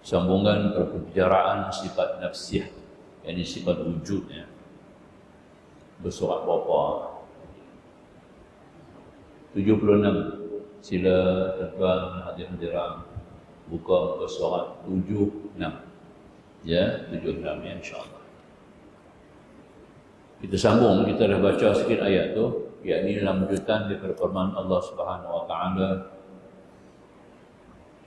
Sambungan perbicaraan sifat nafsiyah, yakni sifat wujudnya. Bersurat berapa? 76. Sila tuan hadirin buka muka surat 76. Ya, 76 ya, insya-Allah. Kita sambung, kita dah baca sikit ayat tu, yakni lanjutan daripada firman Allah Subhanahu wa taala,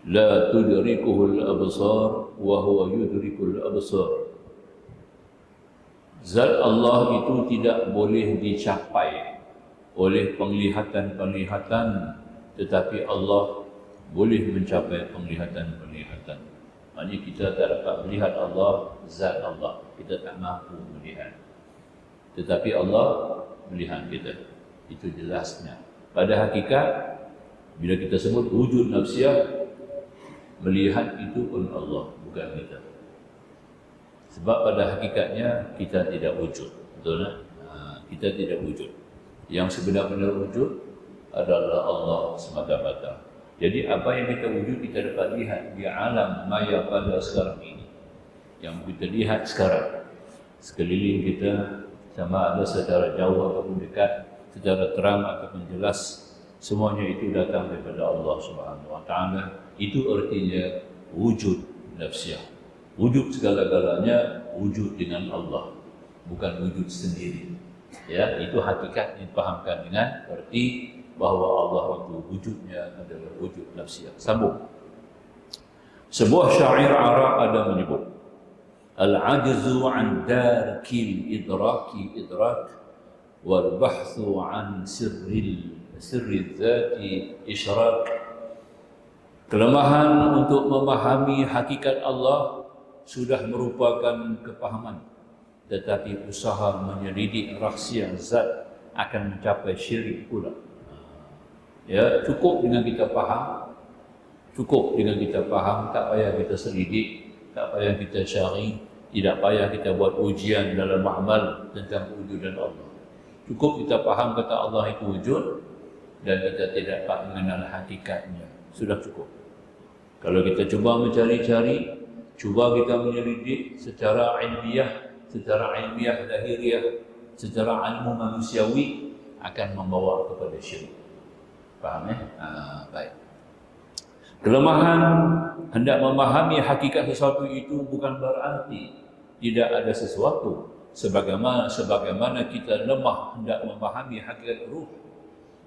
la tudrikuhul absar wa huwa yudrikul absar. Zat Allah itu tidak boleh dicapai oleh penglihatan-penglihatan, tetapi Allah boleh mencapai penglihatan-penglihatan. Maksudnya kita tak dapat melihat Allah, zat Allah, kita tak mampu melihat. Tetapi Allah melihat kita. Itu jelasnya. Pada hakikat, bila kita sebut wujud nafsiyah, melihat itu pun Allah, bukan kita. Sebab pada hakikatnya kita tidak wujud. Betul tak? Kita tidak wujud. Yang sebenar-benar wujud adalah Allah semata-mata. Jadi apa yang kita wujud kita dapat lihat di alam maya pada sekarang ini. Yang kita lihat sekarang sekeliling kita, sama ada secara jauh ataupun dekat, secara terang ataupun jelas, semuanya itu datang daripada Allah Subhanahu wa taala. Itu artinya wujud nafsiyah. Wujud segala-galanya wujud dengan Allah, bukan wujud sendiri. Ya, itu hakikat yang dipahamkan dengan arti bahawa Allah itu wujudnya adalah wujud nafsiyah. Sambung. Sebuah syair Arab ada menyebut, al-'ajzu 'an darkil idraki idrak wal bahthu 'an sirri dzati isyrak. Kelemahan untuk memahami hakikat Allah sudah merupakan kepahaman, tetapi usaha menyelidik rahsia zat akan mencapai syirik pula. Ya, cukup dengan kita faham, tak payah kita selidik, tak payah kita cari, tidak payah kita buat ujian dalam amal tentang wujudan Allah. Cukup kita faham kata Allah itu wujud dan kita tidak dapat mengenal hakikatnya, sudah cukup. Kalau kita cuba mencari-cari, cuba kita menyelidik secara ilmiah lahiriah, secara ilmu manusiawi, akan membawa kepada syirik. Faham ya? Baik. Kelemahan hendak memahami hakikat sesuatu itu bukan berarti tidak ada sesuatu. Sebagaimana kita lemah hendak memahami hakikat ruh.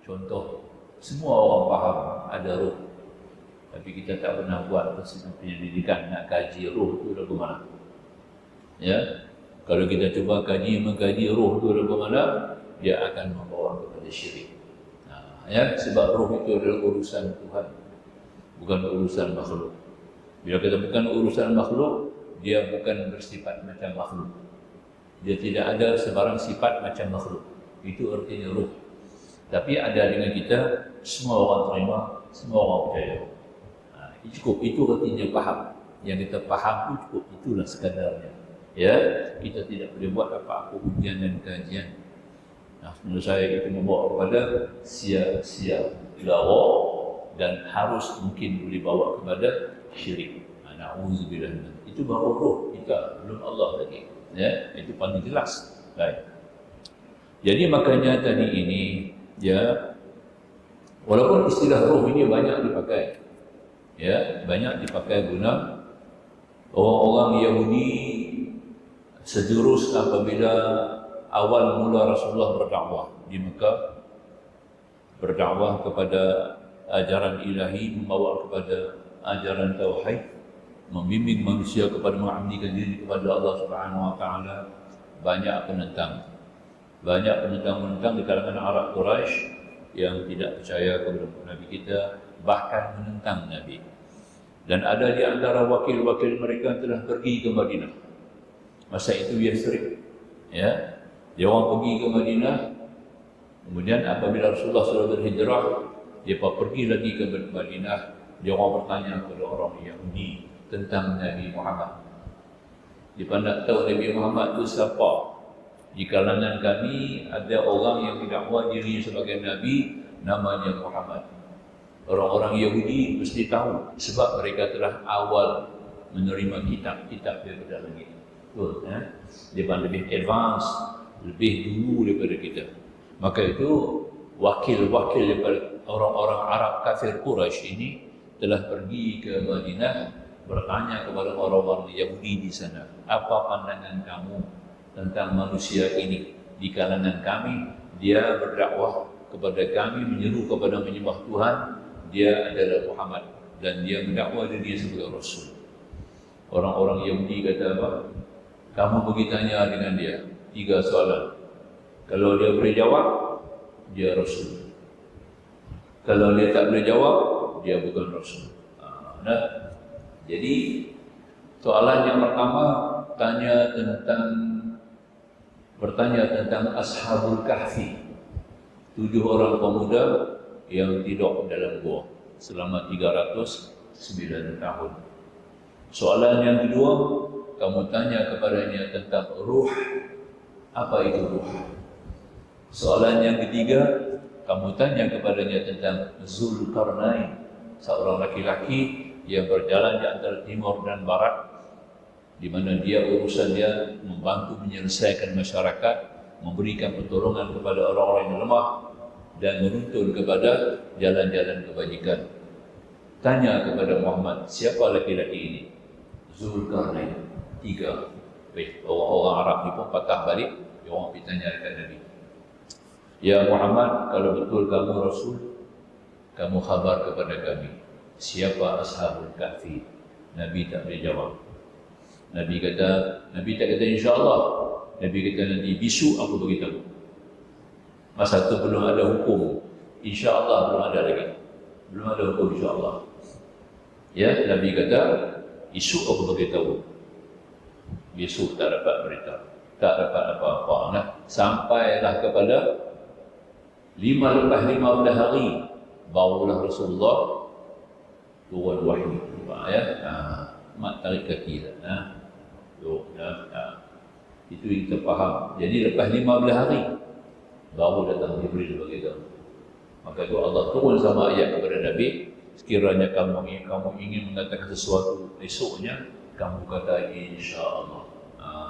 Contoh, semua orang faham ada ruh, tapi kita tak pernah buat penyelidikan nak kaji ruh itu lagu mana. Ya, kalau kita cuba mengkaji ruh itu lagu mana, dia akan membawa kepada syirik. Ya, sebab ruh itu adalah urusan Tuhan, bukan urusan makhluk. Bila kita bukan urusan makhluk, dia bukan bersifat macam makhluk. Dia tidak ada sebarang sifat macam makhluk. Itu artinya ruh. Tapi ada dengan kita, semua orang terima, semua orang percaya. Cukup, itu artinya faham. Yang kita faham itu cukup, itulah sekadarnya. Ya, kita tidak boleh buat apa-apa ujian dan kajian. Menurut saya itu membawa kepada sia-sia lawa dan harus mungkin boleh bawa kepada syirik. Na'udzubillah. Itu baru roh kita, belum Allah lagi. Ya, itu paling jelas. Baik. Jadi makanya tadi ini, ya, walaupun istilah roh ini banyak dipakai, ya, banyak dipakai guna orang-orang Yahudi sejurus apabila awal mula Rasulullah berdakwah di Mekah, berdakwah kepada ajaran ilahi, membawa kepada ajaran tauhid, membimbing manusia kepada mengabdikan diri kepada Allah Subhanahu wa taala. Banyak penentang di kalangan Arab Quraisy yang tidak percaya kepada Nabi kita, bahkan menentang Nabi. Dan ada di antara wakil-wakil mereka yang telah pergi ke Madinah. Masa itu Yathrib, ya. Dia orang pergi ke Madinah, kemudian apabila Rasulullah SAW berhijrah, dia pergi lagi ke Madinah, dia orang bertanya kepada orang Yahudi tentang Nabi Muhammad. Dia nak tahu Nabi Muhammad itu siapa. Di kalangan kami ada orang yang mendakwa diri sebagai Nabi, namanya Muhammad. Orang-orang Yahudi mesti tahu sebab mereka telah awal menerima kitab-kitab daripada langit. Betul, dia lebih advance, lebih dulu daripada kita. Maka itu wakil-wakil daripada orang-orang Arab kafir Quraisy ini telah pergi ke Madinah bertanya kepada orang-orang Yahudi di sana, apa pandangan kamu tentang manusia ini di kalangan kami? Dia berdakwah kepada kami, menyeru kepada menyembah Tuhan, dia adalah Muhammad dan dia mendakwa diri sebagai Rasul. Orang-orang Yahudi kata apa? Kamu pergi tanya dengan dia 3 soalan. Kalau dia boleh jawab, dia Rasul. Kalau dia tak boleh jawab, dia bukan Rasul. Jadi soalan yang pertama bertanya tentang Ashabul Kahfi, 7 orang pemuda yang tidur dalam gua selama 309 tahun. Soalan yang kedua, kamu tanya kepadanya tentang ruh. Apa itu ruh? Soalan yang ketiga, kamu tanya kepadanya tentang Zulkarnain, seorang laki-laki yang berjalan di antara timur dan barat, di mana dia urusan dia membantu menyelesaikan masyarakat, memberikan pertolongan kepada orang-orang yang lemah dan menuntun kepada jalan-jalan kebajikan. Tanya kepada Muhammad, siapa laki-laki ini? Zulkarnain. 3. Orang Arab ni pun patah balik, dia orang pergi tanya dekat Nabi. Ya Muhammad, kalau betul kamu Rasul, kamu khabar kepada kami, siapa Ashabul Kahfi? Nabi tak boleh jawab. Nabi tak kata insyaAllah. Nabi kata nanti besok aku beritahu. Masa tu belum ada hukum insyaAllah, belum ada lagi. Belum ada hukum insyaAllah. Ya, Nabi kata esok aku beritahu. Besok tak dapat berita, tak dapat apa-apa. Nah, sampailah kepada 15 hari barulah Rasulullah turun wahyu. Ya, mak tarik kaki dah. Itu kita faham. Jadi lepas 15 hari baru datang Jibril beritahu. Maka itu Allah turun sama ayat kepada Nabi, sekiranya kamu ingin mengatakan sesuatu esoknya, kamu kata insya-Allah.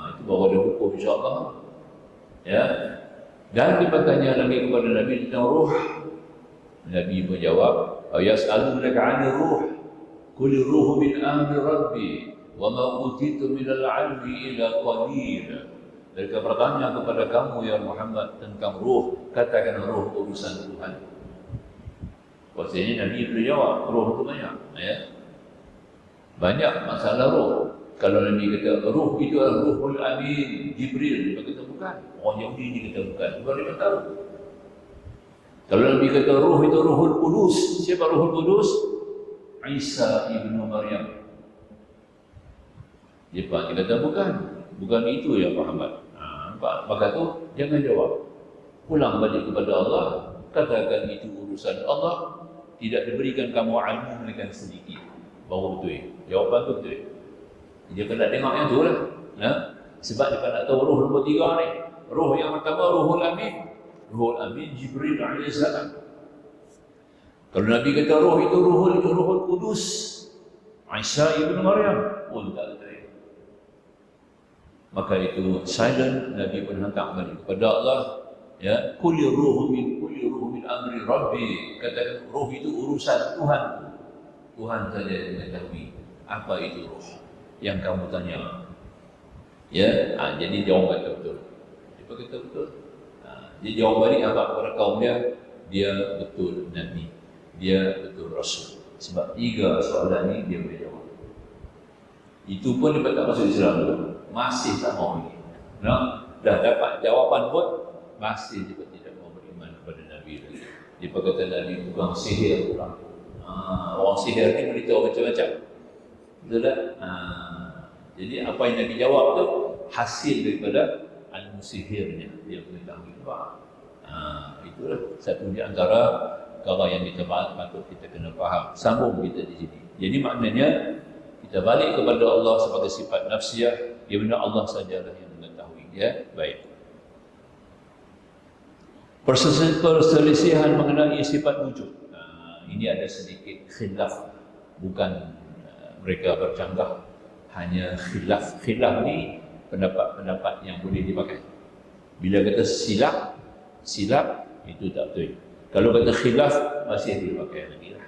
Itu baru ada hukum insya-Allah. Ya. Dan dia bertanya lagi kepada Nabi tentang ruh. Nabi menjawab, "Yas'alunaka 'anil ruh. Qul ruhu min amri rabbi, wa ma utitu min al-'ilmi illa qalil." Mereka bertanya kepada kamu ya Muhammad tentang ruh, katakan ruh urusan Tuhan. Maksudnya Nabi berjawab, ruh itu banyak, ya. Banyak masalah ruh. Kalau Nabi kata ruh itu adalah Ruhul Amin, Jibril, dia kata bukan. Orang Yahudi ni kata bukan. Sebab dia tahu. Kalau Nabi kata ruh itu Ruhul Qudus, siapa Ruhul Qudus? Isa ibnu Maryam. Dia kata bukan itu ya Muhammad. Maka tu jangan jawab. Pulang balik kepada Allah, katakan itu urusan Allah, tidak diberikan kamu ilmu melainkan sedikit. Baru betul. Jawapan tu betul. Dia kena tengok yang tu lah. Sebab dia nak tahu ruh nombor 3 ni. Ruh yang pertama Ruhul Amin. Ruhul Amin Jibril AS. Kalau Nabi kata ruh itu Ruhul Qudus, Isa ibnu Maryam, pun tak betul. Maka itu silent. Nabi pun hantar balik kepada Allah. Ya, kulli ruhu min amri rabbi. Katakan ruh itu urusan Tuhan. Tuhan saja yang mengetahui apa itu ruh yang kamu tanya. Ya, jadi dia orang kata betul. Dia kata betul. Jadi dia orang balik apa kepada kaum dia betul Nabi, dia betul Rasul. Sebab 3 soalan ni dia boleh jawab. Itu pun dia tak masuk Islam dulu. Masih tak mau ni. Dah dapat jawapan pun masih dia tidak mau beriman kepada Nabi lagi. Dia kata Nabi tukang sihir pula. Orang sihir ni beritahu macam-macam. Betul tak? Jadi apa yang Nabi jawab tu hasil daripada ilmu sihirnya. Dia mengetahui apa. Itulah satu di antara perkara yang kita patut kita kena faham. Sambung kita di sini. Jadi maknanya kita balik kepada Allah sebagai sifat nafsiyah, di mana Allah sajalah yang mengetahui. Ya, baik. Perselisihan mengenai sifat wujud. Ini ada sedikit khilaf, bukan mereka bercanggah hanya khilaf. Khilaf ni pendapat-pendapat yang boleh dipakai. Bila kata silap itu tak betul. Kalau kata khilaf masih dipakai lagi lah.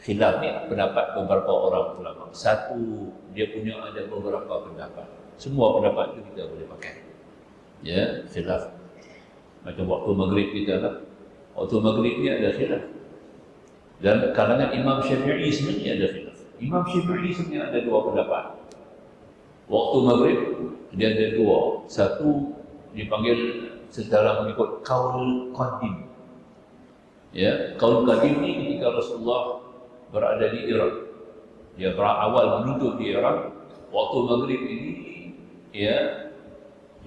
Khilaf ni pendapat beberapa orang ulama. Satu dia punya ada beberapa pendapat. Semua pendapat itu kita boleh pakai. Ya, khilaf. Macam waktu maghrib kita lah. Waktu maghrib ni ada khilaf. Dan kalangan Imam Syafi'i sebenarnya ada khilaf. Imam Syafi'i sebenarnya ada dua pendapat. Waktu maghrib dia ada dua. Satu dipanggil secara mengikut qaul qadim. Ya, qaul qadim ni ketika Rasulullah berada di Iraq. Dia berawal menuntut di Iraq. Waktu maghrib ini, ya,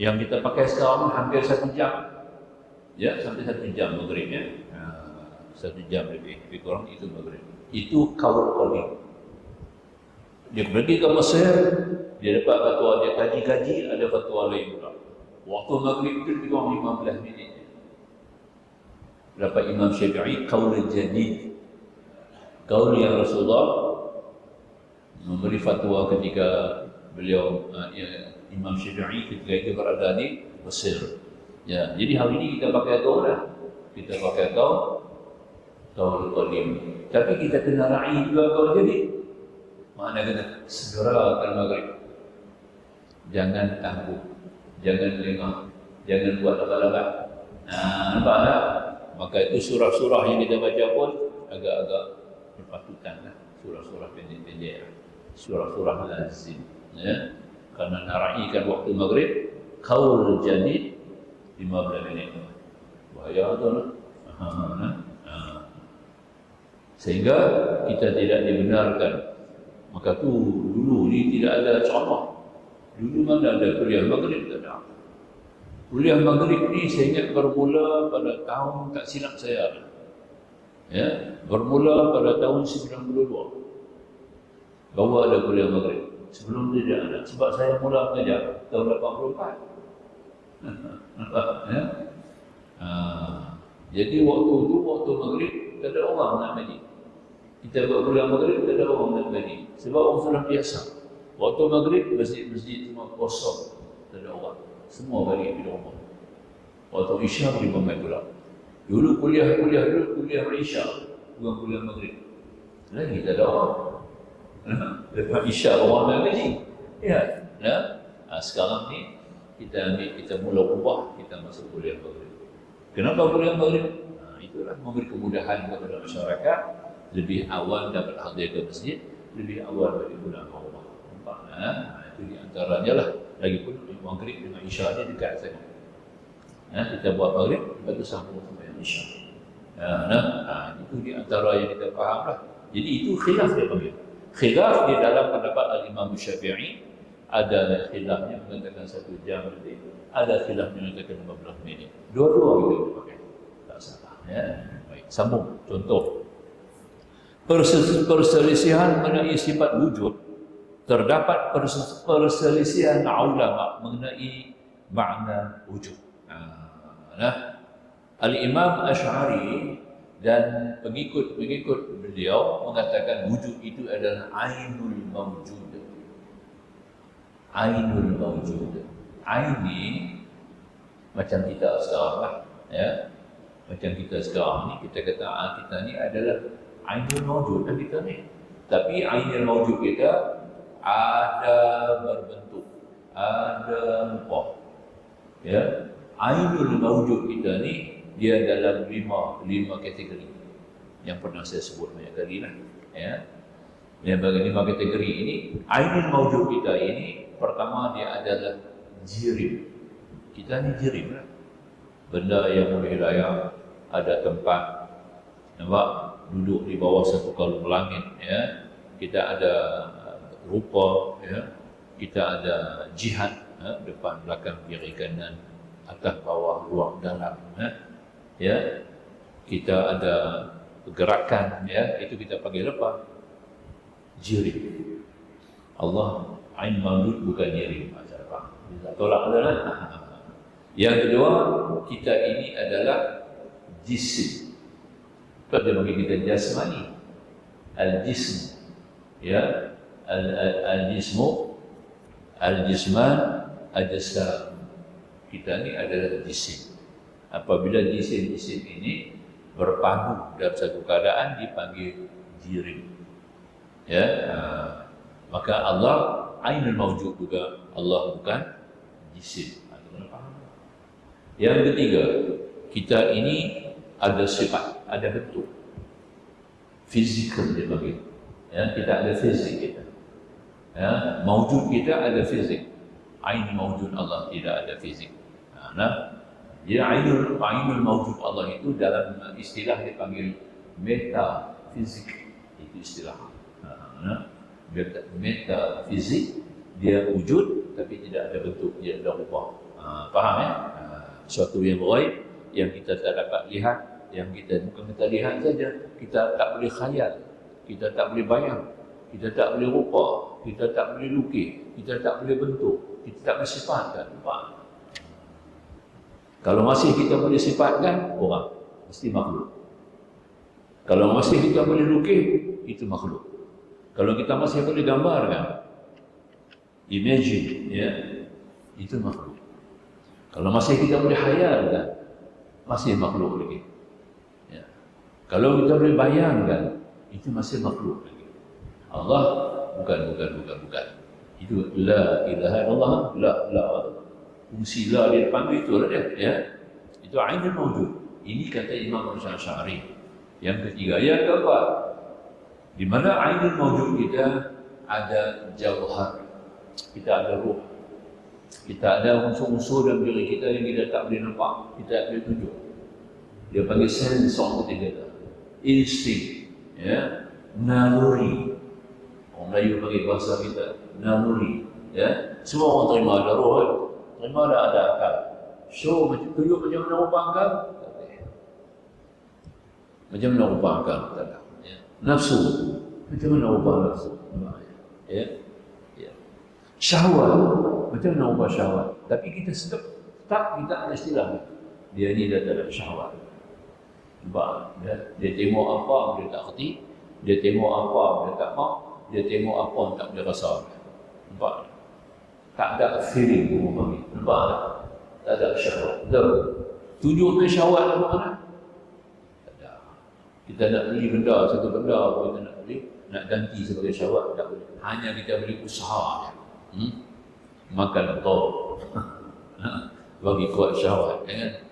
yang kita pakai sekarang hampir 1 jam. Ya, sampai 1 jam maghribnya. 1 jam lebih kurang itu maghrib. Itu qaul qadim. Dia pergi ke Mesir, dia dapat fatwa, dia kaji-kaji, ada fatwa lain pula. Waktu maghrib itu lebih kurang 15 minit. Dapat Imam Syafi'i qaul jadid. Qaul yang Rasulullah memberi fatwa ketika beliau Imam Syafi'i ketika itu berada di Mesir. Ya, jadi hari ini kita pakai qaul lah. Kita pakai qaul qadim. Tapi kita kena raih juga qaul jadid. Makna kena segerakan maghrib. Jangan tangguh, jangan lengah, jangan buat lambat-lambat. Nampak tak? Maka itu surah-surah yang kita baca pun agak-agak berpatutan lah. Surah-surah pendek-pendek lah. Surah-surah lazim. Ya? Karena naraikan waktu maghrib, qaul jadid 15 minit. Bahaya tu lah. Sehingga kita tidak dibenarkan. Maka tu dulu ni tidak ada ceramah. Dulu mana ada kuliah maghrib, tak ada. Kuliah maghrib ni saya ingat bermula pada tahun, tak silap saya. Ya, bermula pada tahun 92. Baru ada kuliah maghrib. Sebelum tu tidak ada. Sebab saya mula mengajar tahun 84. Ya. Jadi waktu tu, waktu maghrib, tak ada orang nak mengaji. Kita buat kuliah maghrib, tak ada orang nak mengaji. Sebab orang sudah biasa. Waktu maghrib, masjid-masjid semua kosong. Tak ada orang. Semua balik di rumah. Waktu Isya boleh bangun pula. Dulu kuliah Isya, bukan kuliah maghrib. Lagi tak ada orang. Lepas Isya orang nak mengaji. Ya. Sekarang ni kita mula ubah, kita masuk kuliah maghrib. Kenapa kuliah maghrib? Itulah memberi kemudahan kepada masyarakat. Lebih awal dapat hadir ke masjid, lebih awal bagi pulang ke rumah. Nampak? Itu di antaranya lah. Lagipun maghrib dengan Isya ni dekat sangat. Kita buat maghrib, lepas tu sambung sampai Isya. Itu di antara yang kita faham lah. Jadi itu khilaf dia panggil. Khilaf di dalam pendapat Al-Imam Syafi'i. Ada khilafnya mengatakan 1 jam lebih. Ada khilafnya mengatakan 15 minit. Dua-dua kita boleh pakai. Tak salah. Ya. Baik, sambung. Contoh. Perselisihan mengenai sifat wujud. Terdapat perselisihan ulama mengenai makna wujud. Al-Imam Asy'ari dan pengikut beliau mengatakan wujud itu adalah ainul mawjud. Ainul mawjud. Ain ni macam kita sekarang lah, ya. Macam kita sekarang ni, kita kata kita ni adalah ainul mawjud kan kita ni. Tapi ainul mawjud kita ada berbentuk, ada rupa. Ya. Ainul mawjud kita ni dia dalam lima kategori yang pernah saya sebut banyak kali lah. Ya. Yang bagi 5 kategori ini, ainul mawjud kita ini pertama dia adalah jirim. Kita ni jirim lah. Benda yang boleh layak, ada tempat, nampak, duduk di bawah satu kalung langit, ya. Kita ada rupa, ya. Kita ada jihad, ya. Depan, belakang, kiri, kanan, atas, bawah, luar, dalam, ya. Kita ada gerakan, ya. Itu kita panggil apa? Jirim. Allah ain mawjud bukan jirim. Tolak adalah. Yang kedua, kita ini adalah jisim. Pada bagi kita jasmani. Al-jism. Ya. Al-jismu Al-jisman, al-jasad. Kita ni adalah jisim. Apabila jisim-jisim ini berpadu dalam satu keadaan dipanggil jirim. Ya, maka Allah ainul mawjud juga. Allah bukan jisim. Yang ketiga, kita ini ada sifat, ada bentuk. Fizikal dia panggil. Ya, kita ada fizik kita. Ya, mawjud kita ada fizik. Ain mawjud Allah tidak ada fizik. Nah, dia ainul mawjud Allah itu dalam istilah dipanggil metafizik. Itu istilah. Nah, metafizik dia wujud tapi tidak ada bentuk, tidak ada rupa. Faham ya? Suatu yang gaib yang kita tak dapat lihat, yang kita bukan kita lihat saja, kita tak boleh khayal, kita tak boleh bayang, kita tak boleh rupa, kita tak boleh lukis, kita tak boleh bentuk, kita tak boleh sifatkan. Kalau masih kita boleh sifatkan orang, mesti makhluk. Kalau masih kita boleh lukis, itu makhluk. Kalau kita masih boleh gambarkan, imagine, ya, itu makhluk. Kalau masih kita boleh hayalkan, masih makhluk lagi. Ya. Kalau kita boleh bayangkan, itu masih makhluk lagi. Allah bukan. Itu la ilaha illallah, la. Fungsi la di depan itu lah dia. Ya. Itu ainul mawjud. Ini kata Imam Asy'ari. Yang ketiga, yang keempat, di mana ainul mawjud kita ada jauhar, kita ada ruh. Kita ada unsur-unsur dalam diri kita yang kita tak boleh nampak, kita tak boleh tunjuk. Dia panggil sensor kita, insting, ya, naluri. Orang Melayu panggil bahasa kita naluri, ya. Semua orang terima ada roh, terima ada akal. So macam tunjuk macam mana rupa akal, tak boleh. Macam mana rupa akal, tak ada. Ya. Nafsu, macam mana rupa nafsu, ya. Syahwat, macam mana ubah syahwat? Tapi kita tetap kita ada istilah dia ni dah tak ada syahwat. Nampak? Dia tengok apa dia tak kerti, dia tengok apa dia tak mau, dia tengok apa tak boleh rasa. Nampak? Tak ada feeling umumnya. Nampak? Tak ada syahwat. Tunjuk ke syahwat apa mana? Tak ada. Kita nak beli benda, satu benda apa kita nak beli, nak ganti sebagai syahwat tak boleh. Hanya kita beli usaha je. Makan betul bagi kuat syahwat, kan?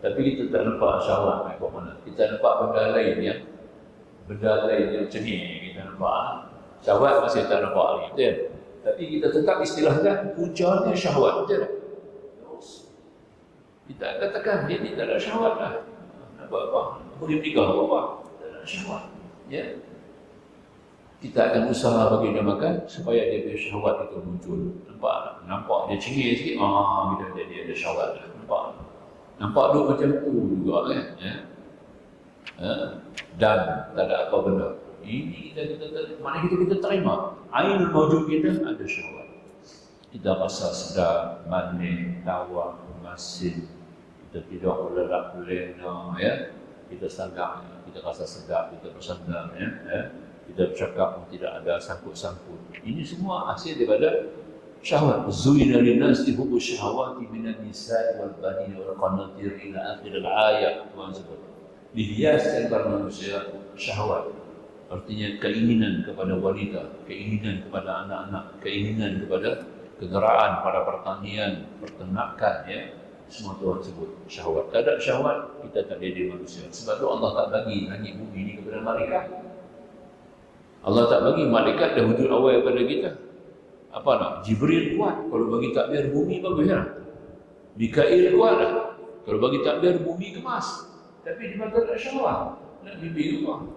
Tapi kita tak nampak syahwat ke mana. Kita nampak benda lain yang cengih kita nampak. Syahwat masih tak nampak lagi, betul? Tapi kita tetap istilahkan puncanya syahwat, betul tak? Kita katakan dia ni tak ada syahwat lah. Nampak apa? Boleh nikah apa? Tak ada syahwat, ya? Kita akan usaha bagi dia makan supaya dia punya syahwat itu muncul. Nampak dia cengih sikit, kita jadi ada syahwat dah. Nampak duk macam tu juga kan, ya. Dan tak ada apa benda. Ini mana kita terima. Ainul mawjud kita ada syahwat. Kita rasa sedap, manis, tawar, masin. Kita tidak lelak-lena, ya. Kita sanggap, kita rasa sedap, kita bersandar, ya. Kita bercakap tidak ada sangkut-sangkut. Ini semua hasil daripada syahwat. Zuina linnasi hubbu syahawati minan nisa'i wal banin wal qanatir ila akhir al-ayat. Tuhan sebut. Dihiaskan para manusia syahwat. Artinya keinginan kepada wanita, keinginan kepada anak-anak, keinginan kepada kegeraan pada pertanian, peternakan, ya. Semua Tuhan sebut syahwat. Tak ada syahwat, kita tak jadi manusia. Sebab tu Allah tak bagi langit bumi ini kepada malaikat. Allah tak bagi malaikat dah wujud awal kepada kita. Apa nak? Jibril kuat. Kalau bagi takbir bumi bagus lah. Mikail kuat lah. Kalau bagi takbir bumi kemas. Tapi dia tak ada syahwat. Nak mimpi rumah.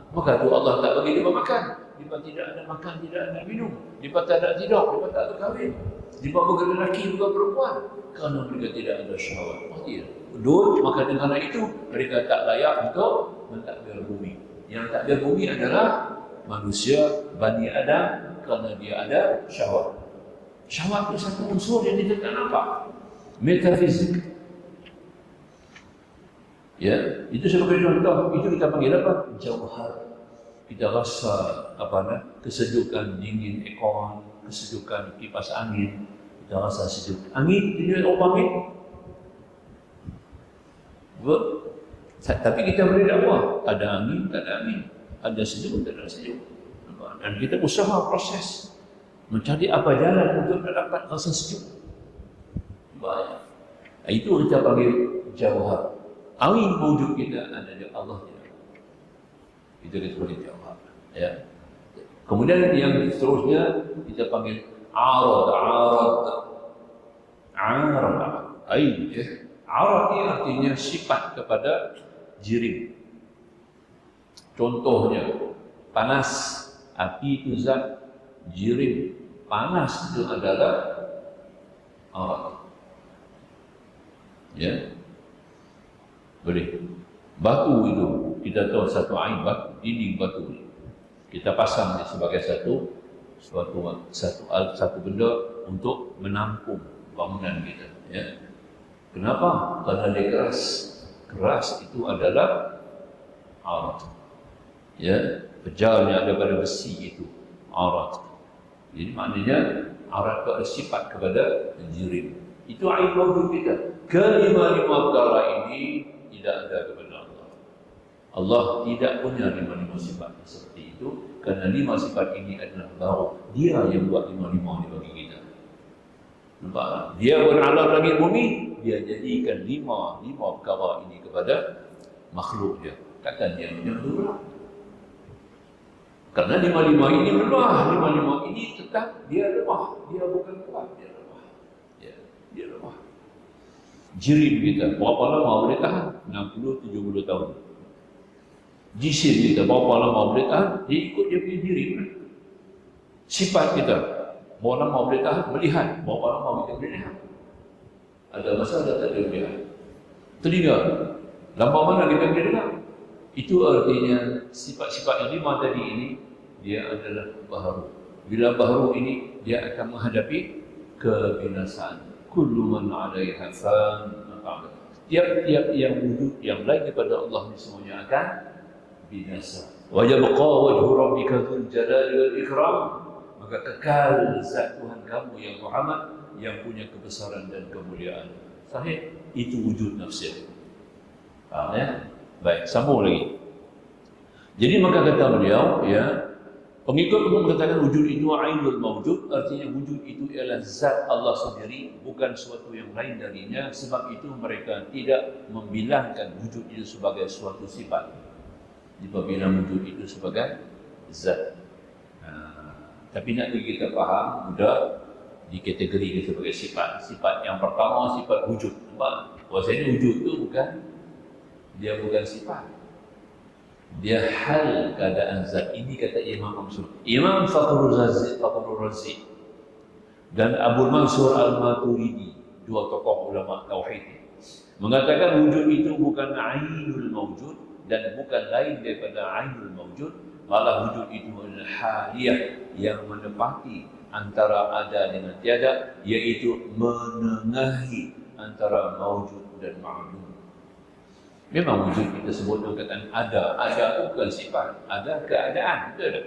Maka tu Allah tak bagi dia makan. Dia tidak ada makan, tidak ada minum. Dia tak ada tidur, dia tak ada kahwin. Dia bukan lelaki, bukan perempuan. Kerana mereka tidak ada syahwat. Maka dengan itu mereka tak layak untuk mentadbir bumi. Yang takbir bumi adalah manusia, Bani Adam, kerana dia ada syahwat. Syahwat itu satu unsur yang kita tak nampak. Metafizik. Ya, itu sebagai contoh. Itu kita panggil apa? Jauhar. Kita rasa kesejukan, dingin ekor, kesejukan kipas angin, kita rasa sejuk. Angin, dia orang angin. Tapi kita boleh dakwah, ada angin, tak ada angin, ada sejuk, tak ada sejuk. Dan kita usaha proses mencari apa jalan untuk dapat rasa sejuk. Baik. Itu kita panggil jawhar. Angin wujud kita ada di Allah tidak. Itu kita panggil jawhar. Ya. Kemudian yang seterusnya kita panggil arad. Ya. Arad ini artinya sifat kepada jirim. Contohnya panas, api itu zat, jirim. Panas itu adalah arad. Ya. Boleh. Batu itu kita tahu satu ain batu, dinding batu. Kita pasang sebagai satu benda untuk menampung bangunan kita. Ya. Kenapa? Karena dia keras. Keras itu adalah arad. Ya, pejalnya ada pada besi itu arad. Jadi maknanya arad itu sifat kepada jirim. Itu ain wujud kita. Kelima-lima perkara ini tidak ada kepada Allah. Allah tidak punya lima-lima sifat seperti itu, kerana lima sifat ini adalah baru. Dia yang buat lima-lima ini bagi kita. Nampak? Dia beralam langit bumi, dia jadikan lima perkara ini kepada makhluk dia. Takkan dia menyebut. Kerana lima-lima ini lemah, lima-lima ini tetap dia lemah. Dia bukan kuat, dia lemah. Ya, dia lemah. Jirim kita, berapa lama boleh tahan? 60-70 tahun. Jisim kita, berapa lama boleh tahan? Dia ikut dia punya jirim. Sifat kita, berapa lama boleh tahan? Melihat, berapa lama kita boleh lihat? Ada masalah tak ada melihat. Telinga, lama mana kita boleh dengar? Itu artinya sifat-sifat yang lima tadi ini, dia adalah baharu. Bila baharu ini, dia akan menghadapi kebinasaan. Kullu man 'alaiha fan. Tiap-tiap yang wujud yang lain daripada Allah ini semuanya akan binasa. Wa yabqa wajhu rabbika dzul jalali wal ikram. Maka kekal zat Tuhan kamu yang Muhammad yang punya kebesaran dan kemuliaan. Sahih, itu wujud nafsi. Faham ya? Baik, sambung lagi. Jadi maka kata beliau, ya, pengikut untuk mengatakan wujud itu ainul mawjud, artinya wujud itu ialah zat Allah sendiri, bukan suatu yang lain darinya. Sebab itu mereka tidak membilangkan wujud itu sebagai suatu sifat. Jika bilang wujud itu sebagai zat. Tapi nak kita faham, mudah dikategorikan sebagai sifat. Sifat yang pertama, sifat wujud. Bahasanya wujud itu bukan sifat. Dia hal keadaan zat. Ini kata Imam Mansur. Imam Fakhrul Razi dan Abu Mansur Al-Maturidi, dua tokoh ulama tauhid, mengatakan wujud itu bukan ainul mawjud dan bukan lain daripada ainul mawjud, malah wujud itu adalah haliyah yang menepati antara ada dengan tiada, yaitu menengahi antara mawjud dan ma'lum. Memang wujud kita sebut dengan ada bukan sifat, ada keadaan, betul tak?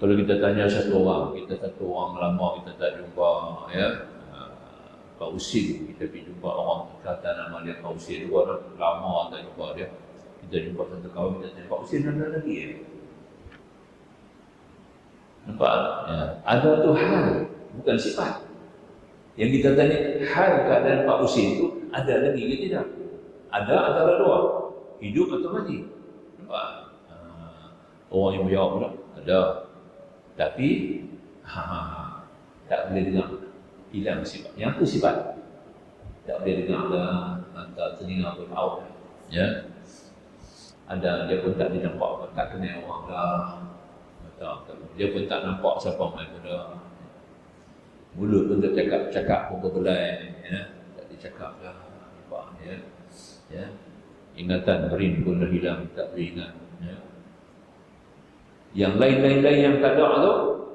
Kalau kita tanya satu orang lama kita tak jumpa, ya, Pak Usin, kita pergi jumpa orang kata nama dia Pak Usin, orang lama tak jumpa dia, kita jumpa satu kawan, kita tanya Pak Usin ada lagi ya? Nampak? Ya. Ada tu hal, bukan sifat. Yang kita tanya hal keadaan Pak Usin itu ada lagi ke tidak? Ada antara dua, hidup atau mati. Nampak? Orang yang menjawab pula, ada. Tapi tak boleh dengar, hilang sifat. Yang tu sifat, tak boleh dengar antara telinga pun out. Ya, ada dia pun tak nampak, tak kenal orang dah. Dia pun tak nampak siapa main pada. Mulut pun tak cakap pun berbelai, ya, tak dicakap dah. Nampak, ya. Ya, ingatan brain pun dah hilang, tak boleh ingat. Ya. Yang lain-lain yang tak ada tu,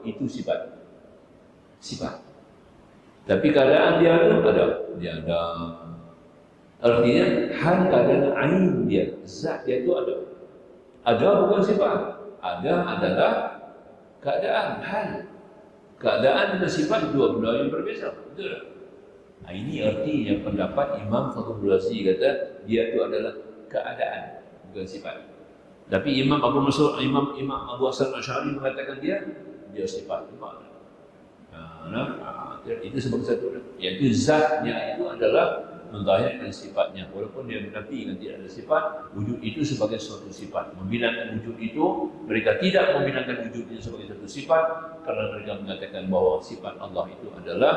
itu sifat. Tapi keadaan dia ada. Dia ada. Artinya hal keadaan ain dia, zat dia tu ada. Ada bukan sifat. Ada adalah keadaan hal. Keadaan dan sifat dua benda yang berbeza. Betul tak? Ini artinya pendapat Imam Fakhrul Razi kata dia itu adalah keadaan, bukan sifat. Tapi Imam Abu Hasan Asy'ari mengatakan dia sifat. Itu sebagai satu. Iaitu zatnya itu adalah menzahirkan sifatnya. Walaupun dia menafikan tidak ada sifat, wujud itu sebagai suatu sifat. Membilangkan wujud itu, mereka tidak membilangkan wujud itu sebagai satu sifat karena mereka mengatakan bahawa sifat Allah itu adalah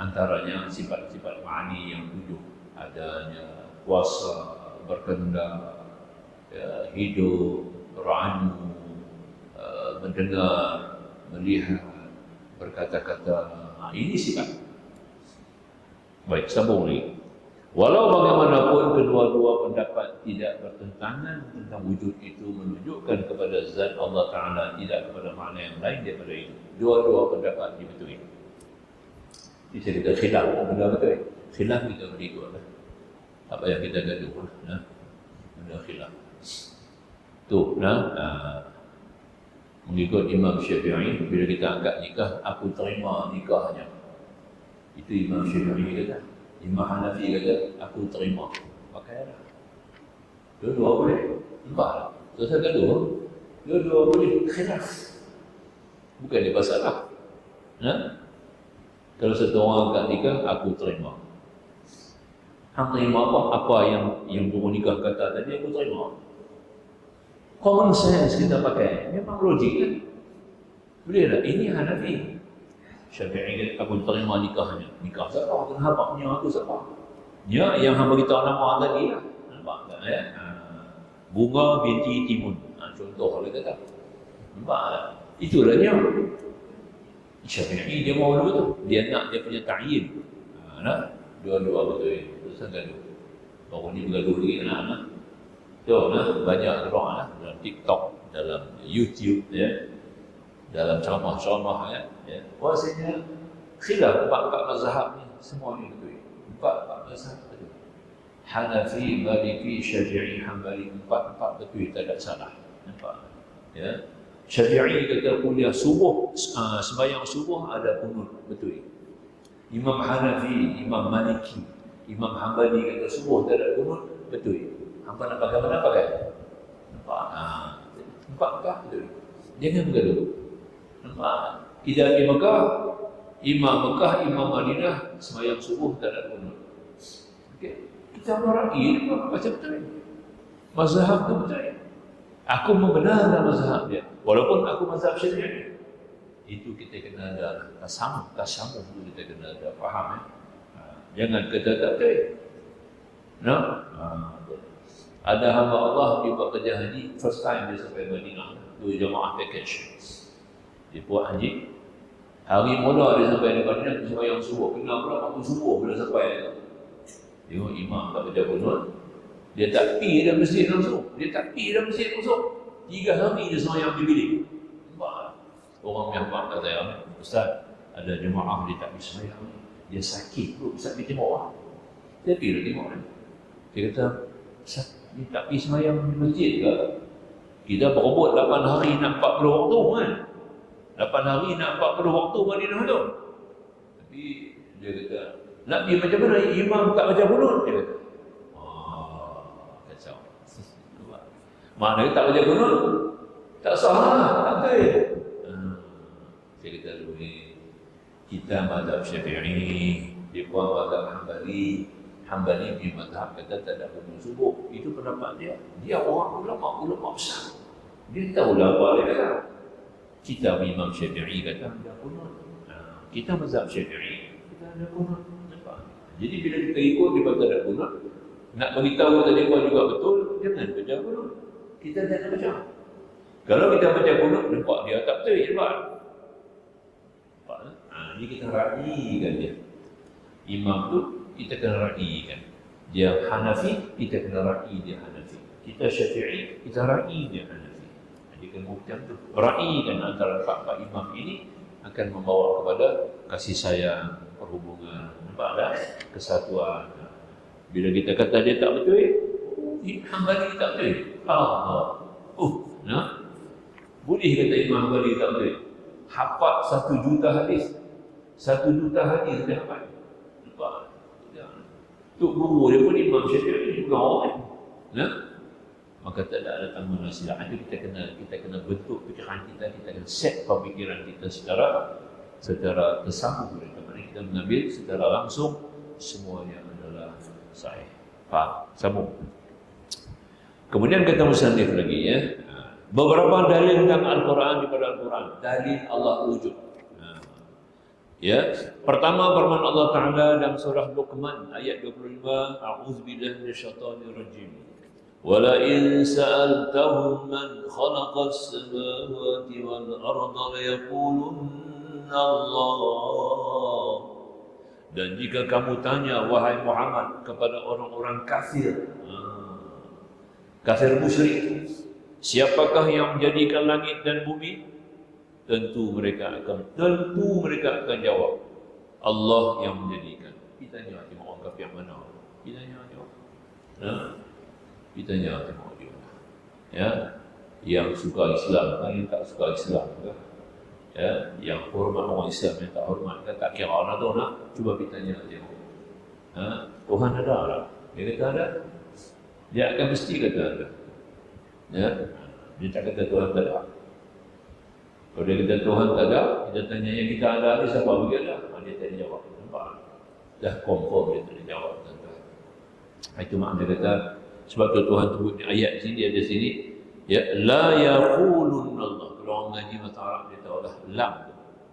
antaranya sifat-sifat ma'ani yang tujuh. Adanya kuasa, berkehendak, hidup, beranu, mendengar, melihat, berkata-kata. Ini sifat. Baik, sambung lagi. Walau bagaimanapun kedua-dua pendapat tidak bertentangan tentang wujud itu menunjukkan kepada zat Allah Ta'ala, tidak kepada makna yang lain daripada itu. Dua-dua pendapat dibetulkan. Ini saya kata khilaf, benda betul. Khilaf kita berikut lah. Tak payah kita gaduh lah. Benda khilaf. Tu, mengikut Imam Syafi'i, bila kita angkat nikah, aku terima nikahnya. Itu Imam Syafi'i kata. Imam Hanafi kata, aku terima. Pakailah. Dua-dua boleh. Nampak? Selesai gaduh. Dua-dua boleh. Khilaf. Bukan dia masalah. Kalau satu orang angkat nikah, aku terima. Hang terima apa? Apa yang guru nikah kata tadi, aku terima. Common sense kita pakai. Memang logik kan? Boleh tak? Ini Hanafi. Syafi'i kata, aku terima nikahnya. Nikah siapa? Kenapa? Nya aku siapa? Nya yang hamba kita nama tadi lah. Nampak tak? Bunga binti Timun. Contoh kalau kata. Nampak tak? Itulah nya. Syafi'i dia mau dulu tu. Dia nak dia punya ta'yin. Dua-dua betul. Terus gaduh. Baru ni bergaduh lagi anak-anak. Banyak orang dalam TikTok, dalam YouTube, dalam ceramah-ceramah bahasanya khilaf empat mazhab ni semua ni betul. Empat mazhab betul. Hanafi, Maliki, Syafi'i, Hanbali, empat betul, tak ada salah. Nampak? Syafi'i kata kuliah subuh, sembahyang subuh ada kunut, betul. Imam Hanafi, Imam Maliki, Imam Hanbali kata subuh tak ada kunut, betul. Hampa nak pakai mana pakai? Nampak? Nampak betul. Jangan bergaduh. Nampak? Kita di Mekah, Imam Mekah, Imam Madinah, sembahyang subuh tak ada kunut. Okey. Kita merai macam betul. Mazhab tu betul. Aku membenarkan mazhab dia. Walaupun aku mazhab Syafi'i. Itu kita kena ada tasamuh tu kita kena ada faham. Jangan kata tak betul. Ada hamba Allah dia buat kerja haji, first time dia sampai Madinah. Tu jemaah package. Dia buat haji. Hari mula dia sampai di Madinah, dia sembahyang subuh. Kena pula waktu subuh bila sampai. Tengok imam tak baca kunut. Dia tak pergi dalam masjid langsung. 3 hari dia sembahyang di bilik. Nampak? Orang yang buat kata saya, Ustaz, ada jemaah dia tak bisa sembahyang. Dia sakit tu, Ustaz pergi tengok lah. Dia pergi lah tengok lah. Dia kata, Ustaz, dia tak pergi sembahyang di masjid ke? Kita berebut 8 hari nak 40 waktu kan? 8 hari nak 40 waktu Madinah tu. Tapi dia kata, nak pergi macam mana? Imam tak baca kunut, dia kata. Kacau. Maknanya tak baca kunut, tak sah lah, tak betul. Saya kata dulu ni, kita mazhab Syafi'i, dia buang mazhab Hanbali. Hanbali di mazhab kata tak ada kunut subuh. Itu pendapat dia. Dia orang ulama besar. Dia tahu lah apa dia kata. Kita Imam Syafi'i kata ada kunut. Kita mazhab Syafi'i, kita ada kunut. Jadi bila kita ikut dia kata ada kunut, nak beritahu tadi pun juga betul, jangan baca kunut. Kita jangan baca. Kalau kita baca kunut, nampak dia tak betul, nampak? Ini kita raikan dia. Imam tu kita kena raikan. Dia Hanafi, kita kena rai dia Hanafi. Kita Syafi'i, kita rai dia Hanafi. Jadi kan macam tu. Raikan antara empat imam ini akan membawa kepada kasih sayang, perhubungan, nampak tak? Kesatuan. Bila kita kata dia tak betul, Hanbali tak betul. Boleh kata Imam Hanbali tak betul. hafal 1 juta hadis. 1 juta hadis dia hafal. Nampak? Tok guru dia pun Imam Syafi'i juga orang. Nah, maka tak ada tambah nasihat. Itu kita kena bentuk fikiran kita kena set pemikiran kita secara tersambung. Kerana kita mengambil secara langsung semuanya adalah sahih. Faham? Sambung. Kemudian kata musannif lagi ya. Beberapa dalil tentang Al-Quran daripada Al-Quran. Dalil Allah wujud. Ya, pertama firman Allah Taala dalam surah Luqman ayat 25, A'udzubillahi minasyaitonirrajim. Wala in sa'altahum man khalaqas samawati wal arda layaqulunna Allah. Dan jika kamu tanya wahai Muhammad kepada orang-orang kafir, kafir musyrik, siapakah yang menjadikan langit dan bumi? Tentu mereka akan jawab, Allah yang menjadikan. Kita tengok orang kafir mana? Kita tengok. Kita tengok dia. Ya, yang suka Islam, yang tak suka Islam, ya, yang hormat orang Islam, yang tak hormat, tak kira orang tu nak. Cuba kita tengok. Tuhan ada tak? Dia kata ada. Dia akan mesti kata ada. Ya, dia tak kata Tuhan tak ada. Kalau dia kata Tuhan tak ada, kita tanya yang kita ada ni siapa bagi ada? Dia tak jawab. Nampak? Dah confirm dia tak jawab. Itu makna dia kata, sebab tu Tuhan sebut di ayat sini, ada sini, ya, la yaqulun Allah. Kalau orang ngaji bahasa Arab dia tahu dah lam.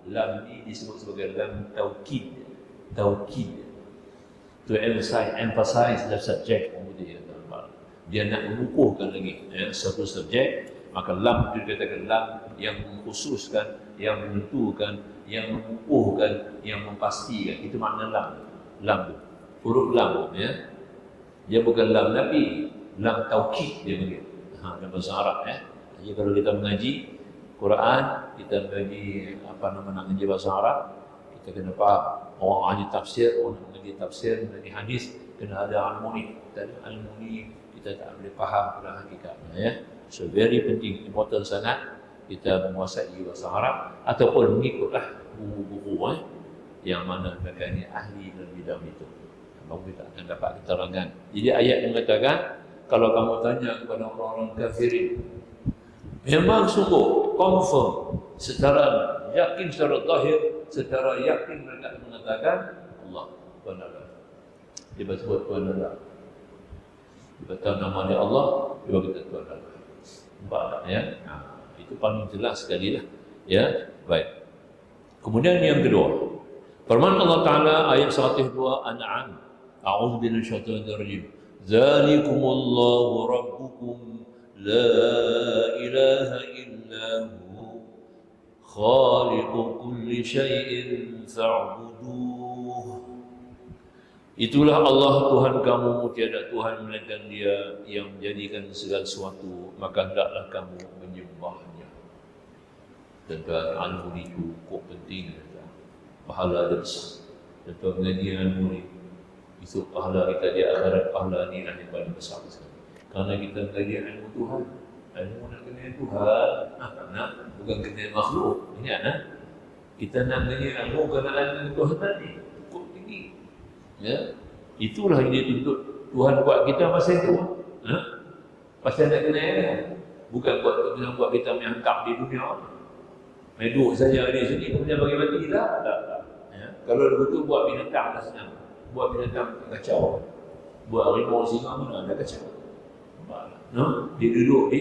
Lam ni disebut sebagai lam taukid. Taukid. To emphasize the subject. Dia nak mengukuhkan lagi satu subjek, maka lam itu dikatakan lam yang mengkhususkan, yang menentukan, yang mengukuhkan, yang memastikan. Itu makna lam. Lam tu, huruf lam ya. Dia bukan lam tapi lam taukid dia panggil. Dalam bahasa Arab ya. Jadi kalau kita mengaji Quran, kita mengaji nak mengaji bahasa Arab, kita kena faham. Orang ahli tafsir, orang mengaji tafsir, mengaji hadis, kena ada al-muni. Dan al-muni kita tak boleh faham pada hakikatnya ya. So very penting, important sangat kita menguasai bahasa Arab ataupun mengikutlah buku-buku yang mana mereka ini ahli dalam bidang itu. Baru kita akan dapat keterangan. Jadi ayat yang mengatakan, kalau kamu tanya kepada orang-orang kafirin, memang sungguh confirm secara yakin, secara zahir, secara yakin mereka mengatakan Allah Tuhan Allah. Dia sebut Tuhan Allah. Dia tahu nama dia Allah, dia berkata Tuhan Allah. Nampak tak ya? Itu paling jelas sekali lah. Ya, baik. Kemudian yang kedua, firman Allah Taala ayat 102 An'am. A'udzubillahi minasyaitonir rajim. Dzalikumullahu rabbukum la ilaha illa hu khaliqu kulli syai'in fa'buduh. Itulah Allah Tuhan kamu, tiada Tuhan melainkan Dia yang menjadikan segala sesuatu, maka hendaklah kamu menyembahnya. Tentang ilmu ini cukup penting, pahala dia besar. Tentang mengaji ilmu ini, itu pahala kita di akhirat, pahala ini yang paling besar sekali. Karena kita mengaji ilmu Tuhan, ilmu nak kena Tuhan, bukan kena makhluk. Ini kita nak mengaji ilmu kerana ilmu Tuhan tadi cukup tinggi. Ya, itulah yang dituntut Tuhan buat kita masa itu. Pasal nak kena bukan buat kita menyangkap di dunia. Meduk saja di sini kemudian bagi mati tak. Ya. Kalau betul buat binatang dah senang. Buat binatang kacau. Buat harimau singa mana ada kacau. Dia duduk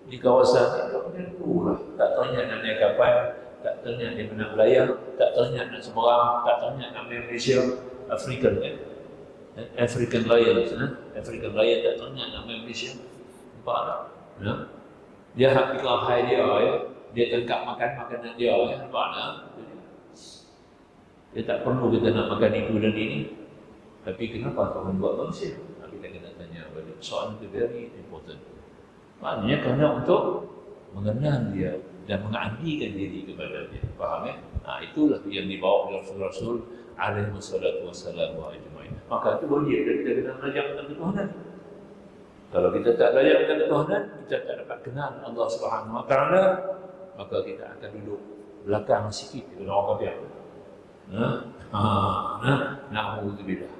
di kawasan itu lah. Tak tanya nak naik kapal, tak tanya dia nak belayar, tak tanya nak seberang, tak tanya nak Malaysia. African African lions, African lion tak tanya nak main Malaysia. Nampak tak? Dia hak fikir hai dia ya. Dia tangkap makan makanan dia ya. Nampak tak? Dia tak perlu kita nak makan itu dan ini. Tapi kenapa Tuhan buat manusia? Kita kena tanya balik. Soalan itu very important. Maknanya kerana untuk mengenal dia dan mengabdikan diri kepada dia. Faham ya? Itulah yang dibawa oleh Rasul alaihi wassalatu wassalamu ajma'in. Maka itu boleh kita kena belajar tentang ketuhanan. Kalau kita tak belajar tentang ketuhanan, kita tak dapat kenal Allah Subhanahu wa taala, maka kita akan duduk belakang sikit dia kena orang kafir. Na'udzubillah.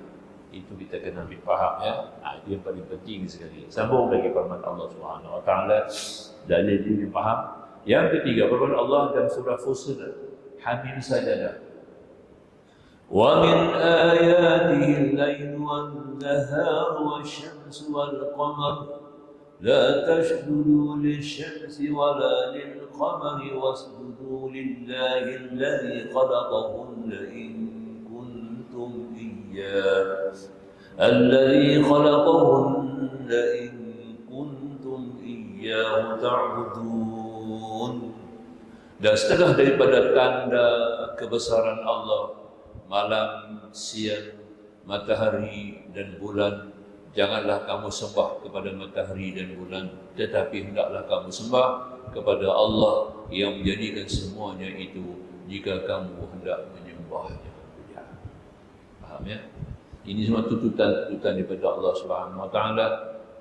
Itu kita kena ambil faham ya. Itu yang paling penting sekali. Sambung lagi firman Allah Subhanahu wa taala, dalil ini faham. Yang ketiga, firman Allah dalam surah Fussilat, Hamim Sajadah. Wa min ayatihi al-lail wan-nahar wasyamsu wal-qamar la tasjudu lisyamsi wala lil-qamari wasjudu lillahi alladhi khalaqahunna in kuntum iyyah alladhi khalaqahunna in kuntum iyyahu ta'budun. Dan setengah daripada tanda kebesaran Allah, malam, siang, matahari dan bulan, janganlah kamu sembah kepada matahari dan bulan, tetapi hendaklah kamu sembah kepada Allah yang menjadikan semuanya itu jika kamu hendak menyembahnya. Faham ya? Ini semua tuntutan daripada Allah Subhanahu wa taala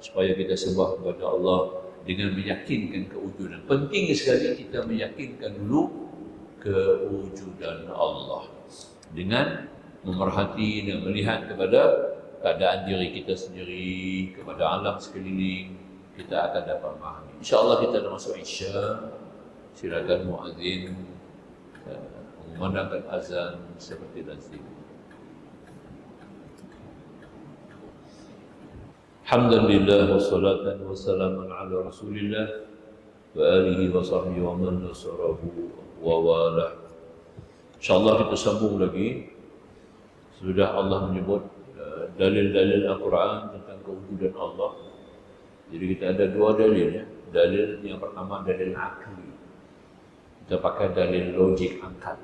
supaya kita sembah kepada Allah dengan meyakinkan kewujudan. Penting sekali kita meyakinkan dulu kewujudan Allah dengan memerhati dan melihat kepada keadaan diri kita sendiri, kepada alam sekeliling, kita akan dapat memahami. InsyaAllah kita dah masuk Isya. Silakan muazzin mengumandangkan azan seperti lazim. Alhamdulillah wassalatu wassalamu ala Rasulillah wa alihi wa sahbihi wa man nasarahu wa wala. InsyaAllah kita sambung lagi. Sudah Allah menyebut dalil-dalil Al-Quran tentang kewujudan Allah. Jadi kita ada dua dalil ya. Dalil yang pertama dalil akli. Kita pakai dalil logik akal.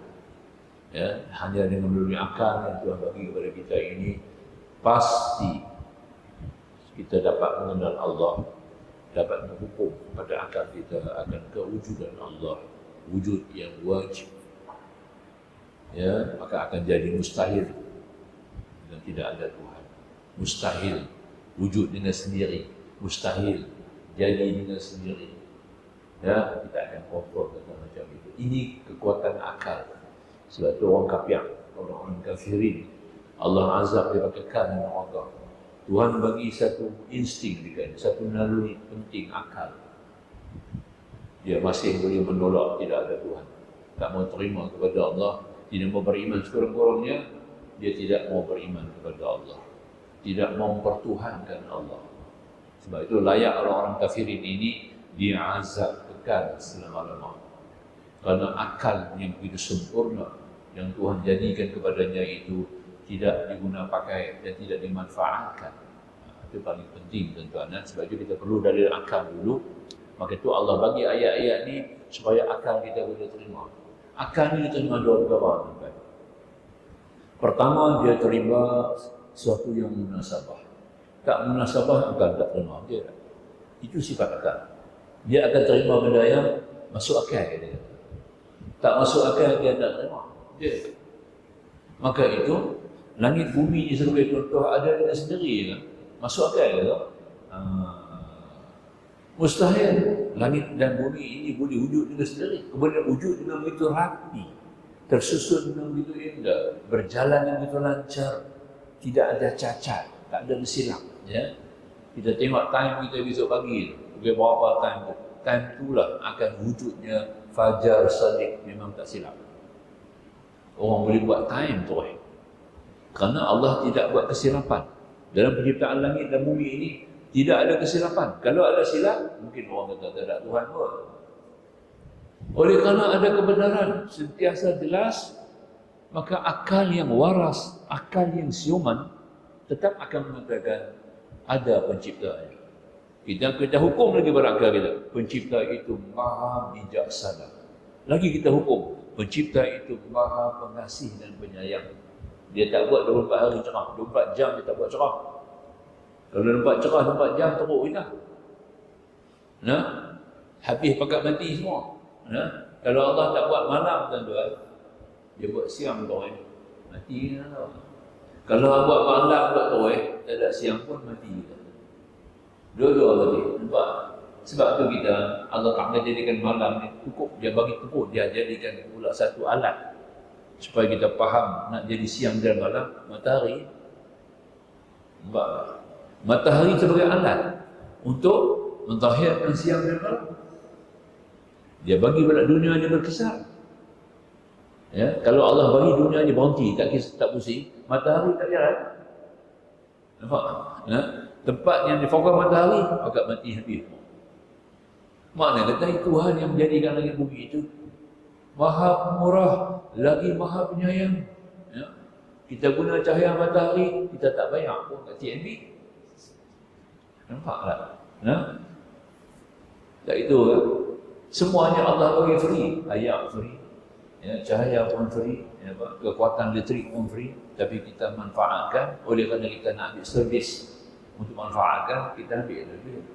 Ya, hanya dengan melalui akal yang Tuhan bagi kepada kita ini pasti kita dapat mengenal Allah, dapat menghukum pada akal kita akan kewujudan Allah, wujud yang wajib. Ya, maka akan jadi mustahil dan tidak ada Tuhan. Mustahil wujud dengan sendiri, mustahil jadi dengan sendiri. Ya, kita akan kontrol tentang macam itu. Ini kekuatan akal. Sebab itu orang kafir, orang kafirin, Allah azab dia pakai kekal dengan Allah. Tuhan bagi satu insting dekat, satu naluri penting akal. Dia masih boleh menolak tidak ada Tuhan, tak mau terima kepada Allah, tidak mau beriman sekurang-kurangnya. Dia tidak mau beriman kepada Allah, tidak mau mempertuhankan Allah. Sebab itu layak orang-orang kafirin ini diazab kekal selama-lamanya. Karena akal yang begitu sempurna yang Tuhan jadikan kepadanya itu tidak diguna pakai dan tidak dimanfaatkan. Itu paling penting tuan-tuan. Sebab itu kita perlu dalil akal dulu. Maka itu Allah bagi ayat-ayat ni supaya akal kita boleh terima. Akal ni diterima dua perkara. Pertama, dia terima sesuatu yang munasabah. Tak munasabah, akal tak terima. Dia, itu sifat akal. Dia akan terima benda yang masuk akal dia. Tak masuk akal, dia tak terima. Dia. Maka itu langit bumi ni sebagai contoh ada dengan sendiri kan? Masuk akal ke? Mustahil langit dan bumi ini boleh wujud dengan sendiri. Kemudian wujud dengan begitu rapi, tersusun dengan begitu indah, berjalan dengan begitu lancar, tidak ada cacat, tak ada bersilap. Ya? Kita tengok time kita besok pagi, berapa time tu? Time itulah akan wujudnya fajar sadiq, memang tak silap. Orang boleh buat time tu. Kerana Allah tidak buat kesilapan. Dalam penciptaan langit dan bumi ini tidak ada kesilapan. Kalau ada silap, mungkin orang kata tak ada Tuhan pun. Oleh kerana ada kebenaran sentiasa jelas, maka akal yang waras, akal yang siuman tetap akan mengatakan ada penciptanya. Kita hukum lagi berakal kita. Pencipta itu maha bijaksana. Lagi kita hukum, pencipta itu maha pengasih dan penyayang. Dia tak buat 24 hari cerah, 24 jam dia tak buat cerah. Kalau 24 cerah, 24 jam teruk kita. Nah, habis pakat mati semua. Nah, kalau Allah tak buat malam tuan-tuan, dia buat siang tu mati kita. Kalau Allah buat malam pula tu tak ada siang pun mati kita. Dua-dua mati. Nampak? Sebab tu kita, Allah Ta'ala jadikan malam ni cukup, dia bagi tempuh, dia jadikan pula satu alat supaya kita faham nak jadi siang dan malam. Matahari, matahari sebagai alat untuk mentahirkan siang dan malam. Dia bagi pula dunia ni berkisar. Ya, kalau Allah bagi dunia ni berhenti, tak pusing, matahari tak jalan. Nampak? Ya? Tempat yang difokus matahari agak mati habis. Makna kata Tuhan yang menjadikan langit bumi itu Maha Murah lagi Maha Penyayang. Ya? Kita guna cahaya matahari, kita tak bayar pun kat TNB. Nampak tak? Ya? Tak itu kan? Semuanya Allah bagi free, air free, ya, cahaya pun free, ya, kekuatan listrik pun free, tapi kita manfaatkan. Oleh kerana kita nak ambil servis untuk manfaatkan, kita ambil lebih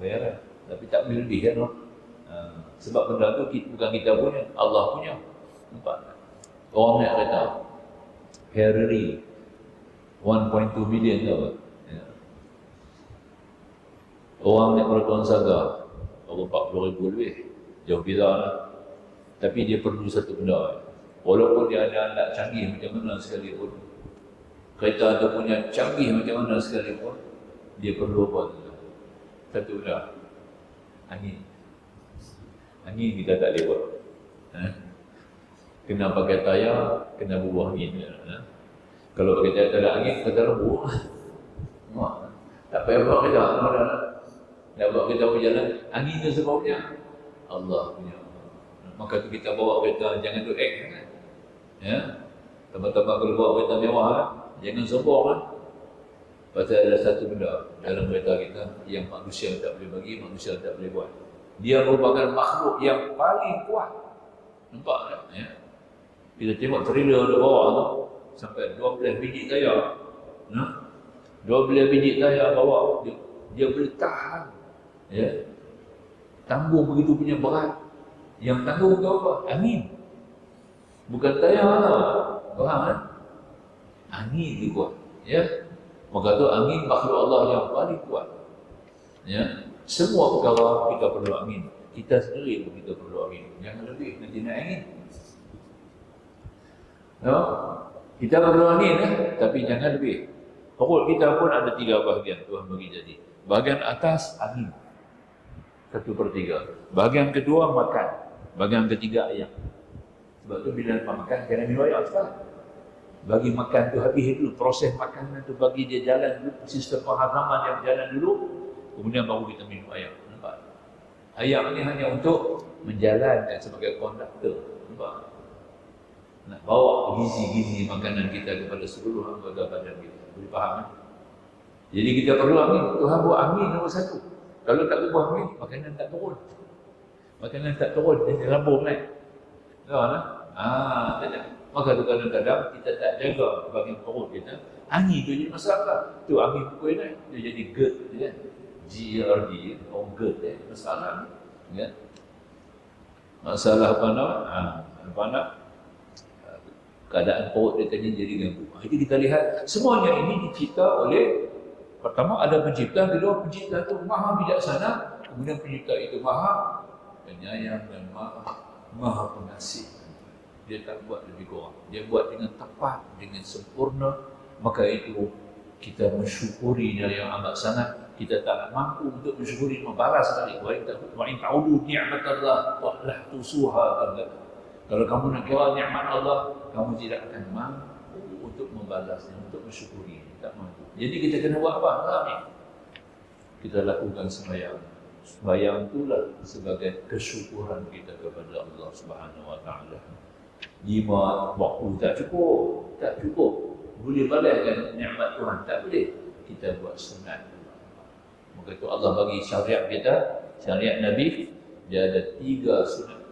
bayaran, tapi tak boleh lebih kan? Sebab benda tu bukan kita punya, Allah punya. Nampak tak? Orang naik kereta Ferrari 1.2 million tau, ya. Orang naik Marathon Saga 40,000 lebih, jauh beza lah. Tapi dia perlu satu benda, walaupun dia ada alat canggih macam mana sekalipun, kereta tu punya canggih macam mana sekalipun, dia perlu apa? Satu benda, angin. Angin kita tak boleh buat. Kena pakai tayar, kena buah angin. Kalau pakai tayar tak ada angin, kata lembu. Tak payah buat kerja. Nak buat kereta berjalan, angin tu sebabnya Allah punya. Maka tu kita bawa kereta, jangan tu act kan? Ya? Tambah-tambah kalau bawa kereta mewah kan? Jangan sombong kan? Pasal ada satu benda dalam kereta kita yang manusia tak boleh bagi, manusia tak boleh buat. Dia merupakan makhluk yang paling kuat. Nampak tak? Ya? Kita tengok trailer dia bawa tu sampai 12 biji tayar. 12 biji tayar bawa, dia boleh tahan. Ya. Tanggung begitu punya berat. Yang tanggung tu apa? Angin. Bukan tayar lah. Faham kan? Angin dia kuat. Ya. Maka tu angin makhluk Allah yang paling kuat. Ya. Semua perkara kita perlu angin. Kita sendiri pun kita perlu angin. Jangan lebih nanti nak angin. No? Kita perlu angin tapi jangan lebih. Perut kita pun ada 3 bahagian Tuhan bagi jadi. Bahagian atas angin 1/3. Bahagian kedua makan. Bahagian ketiga air. Sebab tu bila makan kena minum air cepat. Bagi makan tu habis dulu, proses makanan tu bagi dia jalan dulu, sistem penghazaman yang berjalan dulu, kemudian baru kita minum air. Nampak? Air ni hanya untuk menjalankan sebagai konduktor. Nampak? Nak bawa gizi-gizi makanan kita kepada seluruh anggota badan kita. Boleh faham kan? Jadi kita perlu angin. Tuhan buat angin nombor 1. Kalau tak buat angin, makanan tak turun. Makanan tak turun, dia lambung naik. Tahu tak? Tak. Maka tu kadang-kadang kita tak jaga bahagian perut kita. Angin tu jadi masalah. Tu angin pukul naik, dia jadi GERD, kan? GERD, orang GERD, masalah. Ya? Masalah apa nak? Keadaan perut dia tadi jadi ganggu. Jadi kita lihat semuanya ini dicipta oleh, pertama ada pencipta, kedua pencipta itu maha bijaksana, kemudian pencipta itu maha penyayang dan maha pengasih. Dia tak buat lebih kurang, dia buat dengan tepat, dengan sempurna. Maka itu kita mensyukurinya yang amat sangat. Kita tak mampu untuk mensyukuri, membalas balik. Wa in ta'udu ni'matallah wa la tusuha. Kalau kamu nak kira nikmat Allah, kamu tidak akan mampu untuk membalasnya, untuk mensyukuri. Tak mampu. Jadi kita kena buat apa? Kita lakukan sembahyang. Sembahyang itulah sebagai kesyukuran kita kepada Allah Subhanahu Wa Taala. 5 waktu tak cukup. Boleh balaskan nikmat Tuhan, tak boleh. Kita buat sunat. Maka itu Allah bagi syariat kita, syariat Nabi, dia ada 3 sunat.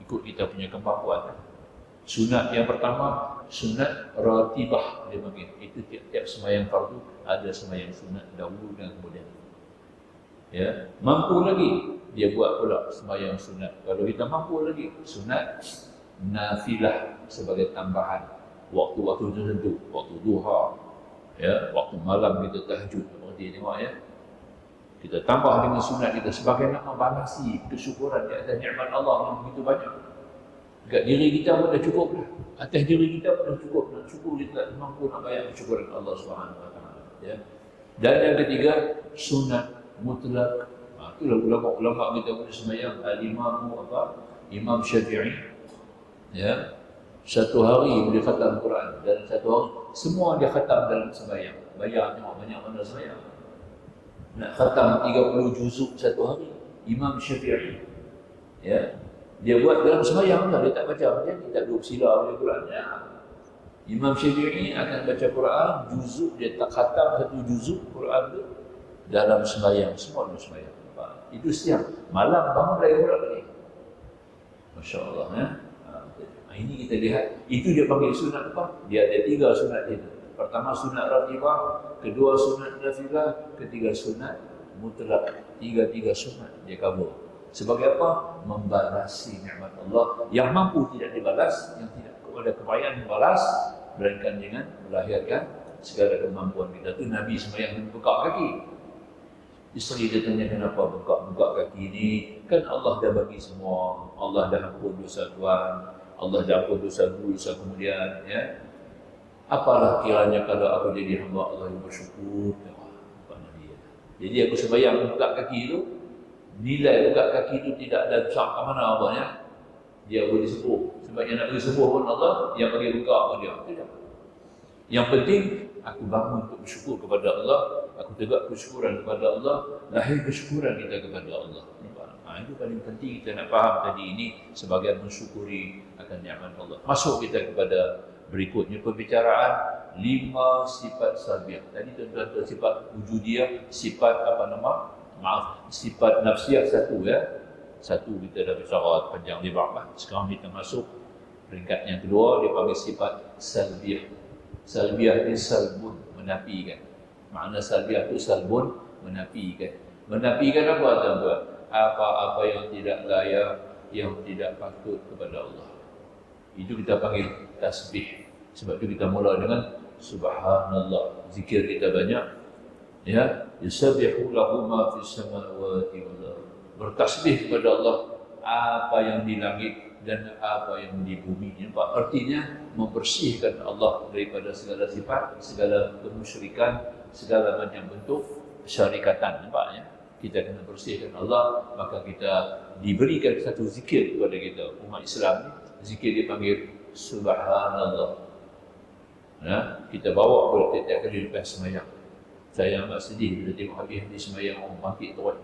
Ikut kita punya kemampuan. Sunat yang pertama, sunat ratibah dia panggil. Itu tiap-tiap sembahyang fardu ada sembahyang sunat dahulu dan kemudian. Ya, mampu lagi dia buat pula sembahyang sunat. Kalau kita mampu lagi, sunat nafilah sebagai tambahan waktu-waktu tertentu, waktu duha, ya, waktu malam kita tahajud. Seperti tengok ya. Kita tambah dengan sunat kita sebagai nama balasi kesyukuran di atas nikmat Allah yang begitu banyak. Dekat diri kita pun dah cukup dah. Atas diri kita pun dah cukup. Nak syukur kita tak mampu nak bayar kesyukuran Allah Subhanahu Wa Taala. Ya. Dan yang ketiga, sunat mutlak. Itulah ulama kita pun sembahyang al-Imam Imam Syafi'i. Ya. Satu hari boleh khatam Quran, dan satu hari semua dia khatam dalam sembahyang. Bayar tengok banyak mana sembahyang. Nak khatam 30 juzuk satu hari. Imam Syafi'i. Ya. Dia buat dalam sembahyang lah, dia tak baca macam ni, tak duduk sila baca Quran. Ya. Imam Syafi'i akan baca Quran, juzuk dia tak khatam satu juzuk Quran tu dalam sembahyang, semua dalam sembahyang. Itu siang, malam bangun dari Quran ni. Masya-Allah ya. Ini kita lihat, itu dia panggil sunat apa? Dia ada 3 sunat itu. Pertama sunat ratibah, kedua sunat nafilah, ketiga sunat mutlak. 3 sunat dia kabur. Sebagai apa? Membalasi nikmat Allah yang mampu tidak dibalas, yang tidak ada kepayaan membalas, melainkan dengan melahirkan segala kemampuan kita. Tu Nabi sembahyang buka kaki. Isteri dia tanya, kenapa buka kaki ni? Kan Allah dah bagi semua. Allah dah ampun dosa tuan, Allah dah ampun dosa dulu, dosa kemudian, ya. Apalah kiranya kalau aku jadi hamba Allah yang bersyukur. Jadi aku sembahyang buka kaki itu, nilai buka kaki itu tidak ada besar ke mana abangnya. Dia boleh sembuh. Sebab yang nak boleh sembuh pun Allah, yang bagi buka pun dia. Tidak. Yang penting aku bangun untuk bersyukur kepada Allah, aku tegak kesyukuran kepada Allah, lahir kesyukuran kita kepada Allah. Itu paling penting kita nak faham tadi ini sebagai mensyukuri akan nikmat Allah. Masuk kita kepada berikutnya pembicaraan 5 sifat salbiah. Tadi tuan-tuan sifat wujudiyah, sifat sifat nafsiyah satu ya. Satu kita dah bicara panjang lebar lah. Sekarang kita masuk peringkat yang kedua, dia panggil sifat salbiah. Salbiah ni salbun, menafikan. Makna salbiah tu salbun, menafikan. Menafikan apa tuan-tuan? Apa-apa yang tidak layak, yang tidak patut kepada Allah. Itu kita panggil tasbih. Sebab itu kita mula dengan subhanallah. Zikir kita banyak. Ya, yusabbihu lahu ma fis samawati wal ardh. Bertasbih kepada Allah apa yang di langit dan apa yang di bumi. Nampak artinya membersihkan Allah daripada segala sifat, segala kemusyrikan, segala macam bentuk syarikatan. Nampak ya? Kita kena bersihkan Allah, maka kita diberikan satu zikir kepada kita. Umat Islam ni, zikir dia panggil subhanallah. Ya, kita bawa pada tiap-tiap kali lepas sembahyang. Saya amat sedih bila tengok habis sembahyang orang bangkit terus.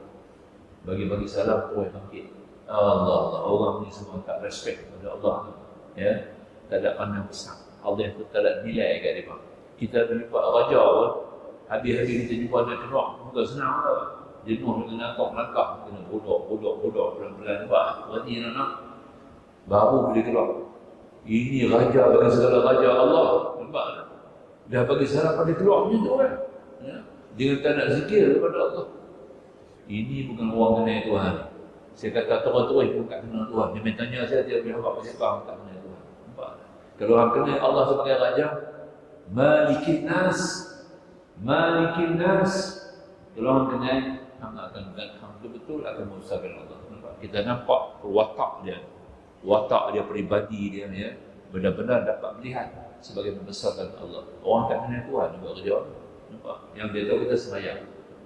Bagi-bagi salam terus bangkit. Allah, orang ni semua tak respect kepada Allah. Ya, tak ada pandang besar. Allah yang tak ada nilai kat dia. Kita jumpa raja pun, habis-habis kita jumpa dia keluar, bukan senang lah. Jenuh dengan langkah, kena bodok, pelan-pelan buat. Berarti nak baru boleh keluar. Ini raja bagi segala raja Allah. Nampak tak? Dah bagi salam pada keluar macam tu kan. Ya? Dengan tak nak zikir kepada Allah. Ini bukan orang kenal Tuhan. Saya kata terus pun tak kenal Tuhan. Dia tanya saya, dia boleh hampa pasal faham tak kenal Tuhan. Nampak tak? Kalau orang kenal Allah sebagai raja, Malikin Nas. Kalau orang kenal, hang akan betul-betul akan membesarkan Allah. Nampak? Kita nampak watak dia peribadi dia ya, benar-benar dapat melihat sebagai membesarkan Allah. Orang tak kenal Tuhan buat kerja. Nampak? Yang dia tahu kita sembahyang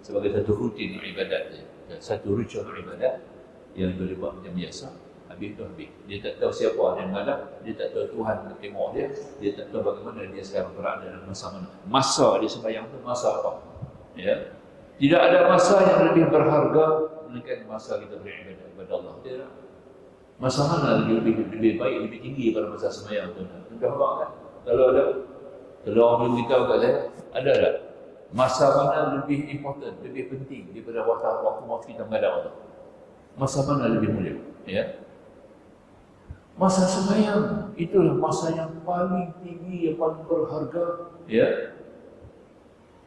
sebagai satu rutin ibadat dia. Satu ritual ibadat yang boleh buat macam biasa. Habis tu habis. Dia tak tahu siapa yang menghadap, dia tak tahu Tuhan nak tengok dia tak tahu bagaimana dia sekarang berada dalam masa mana. Masa dia sembahyang tu masa apa? Ya. Tidak ada masa yang lebih berharga melainkan masa kita beribadah kepada Allah. Tidak. Masa mana lebih baik, lebih tinggi pada masa sembahyang tu? Sudah nampak kan? Kalau orang belum beritahu kat saya, ada tak? Masa mana lebih important, lebih penting daripada waktu kita menghadap Allah? Masa mana lebih mulia? Ya. Masa sembahyang, itulah masa yang paling tinggi, yang paling berharga. Ya.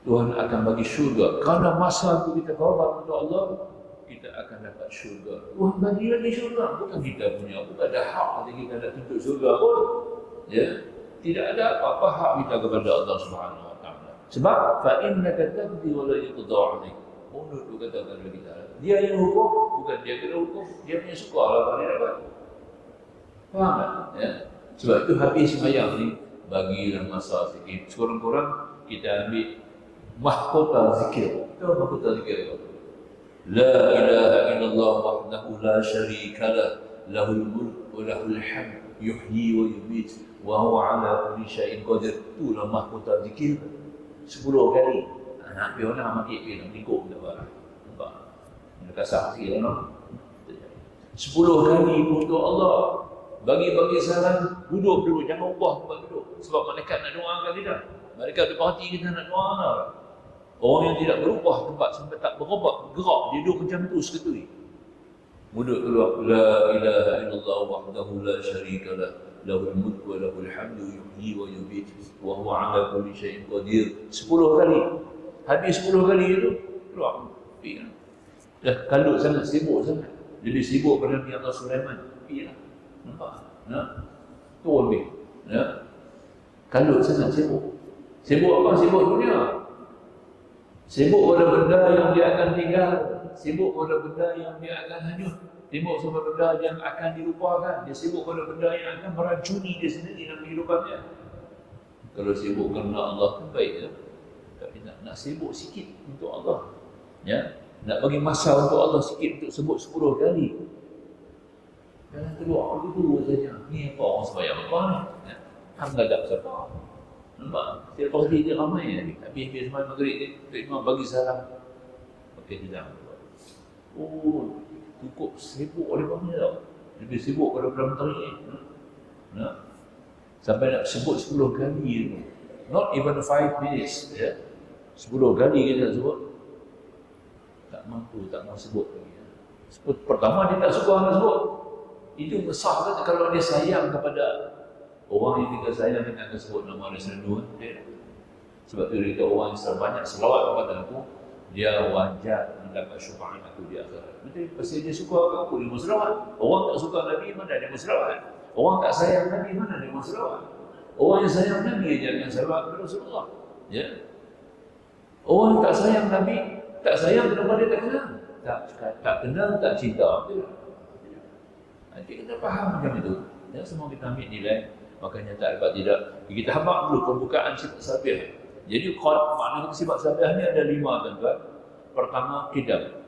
Tuhan akan bagi syurga. Kerana masa itu kita korban untuk Allah, kita akan dapat syurga. Tuhan bagi lagi syurga. Bukan kita punya, bukan ada hak kita nak tuntut syurga pun. Ya. Tidak ada apa-apa hak kita kepada Allah Subhanahu Wa Taala. Sebab fa innaka tabdi wa la yuqda 'alaik. Munut tu kata kepada kita. Dia yang hukum, bukan dia kena hukum. Dia punya suka lah kalau dia dapat. Faham tak? Ya? Sebab itu habis semayang ni, bagilah masa sikit. Sekurang-kurang kita ambil mahkota zikir. Tahu mahkota zikir apa? La ilaha illallah wahdahu la syarika lah, lahul mulk wa lahul hamd, yuhyi wa yumit, wa huwa ala kulli syai'in qadir. Itulah mahkota zikir 10 kali. Nak pergi orang mati pergi nak ikut tak apa. Nampak? Dia kasar sikit lah. 10 kali untuk Allah. Bagi salam, duduk dulu, jangan ubah tempat duduk. Sebab malaikat nak doakan kita. Malaikat duduk hati kita nak doa lah. Orang yang tidak berubah tempat sampai tak berubah, gerak, dia duduk macam tu seketui. Duduk keluar, la ilaha illallah wahdahu la syarika lah, lahul mulk wa lahul hamdu, yuhyi wa yumiit, wa huwa ala kulli syai'in qadir. 10 kali. Habis 10 kali itu, keluar. Dah kalut sangat, sibuk sangat. Jadi sibuk pada Nabi Allah Sulaiman. Pergilah. Nampak? Turun dia. Ya? Kalut sangat, sibuk. Sibuk apa? Sibuk dunia. Sibuk pada benda yang dia akan tinggal. Sibuk pada benda yang dia akan hanyut. Sibuk pada benda yang akan dilupakan. Dia sibuk pada benda yang akan meracuni dia sendiri dalam kehidupannya. Kalau sibuk kerana Allah kan baik ya? Tapi nak sibuk sikit untuk Allah. Ya? Nak bagi masa untuk Allah sikit untuk sebut 10 kali. Jangan keluar begitu saja. Ni apa orang sembahyang apa ni? Ya? Hang gadap siapa? Nampak? Setiap kali dia ramai ni. Habis sembahyang maghrib ni, imam bagi salam. Okey, tidak. Oh, cukup sibuk oleh bangsa tau. Lebih sibuk pada bulan mentari ni. Nah. Sampai nak sebut 10 kali tu. Not even 5 minutes. Ya. 10 kali kita sebut. Tak mampu, tak mau sebut lagi. Pertama dia tak suka nak sebut. Itu besar kan kalau dia sayang kepada orang yang kita sayang, kita akan sebut nama dia sendu. Sebab tu dia kata orang yang banyak selawat kepada aku, dia wajar mendapat syafaat aku di akhirat. Betul, pasti dia suka aku, dia mau selawat. Orang tak suka Nabi, mana dia mau selawat? Orang tak sayang Nabi, mana dia mau selawat? Orang yang sayang Nabi aja yang selawat kepada Rasulullah. Ya. Orang tak sayang Nabi, tak sayang kenapa dia tak kenal? Tak kenal, tak cinta. Nanti kita faham macam itu. Ya, semua kita ambil nilai. Makanya tak dapat tidak. Kita habaq dulu pembukaan sifat sabiah. Jadi makna sifat sabiah ni ada 5 tuan-tuan. Pertama, kidam.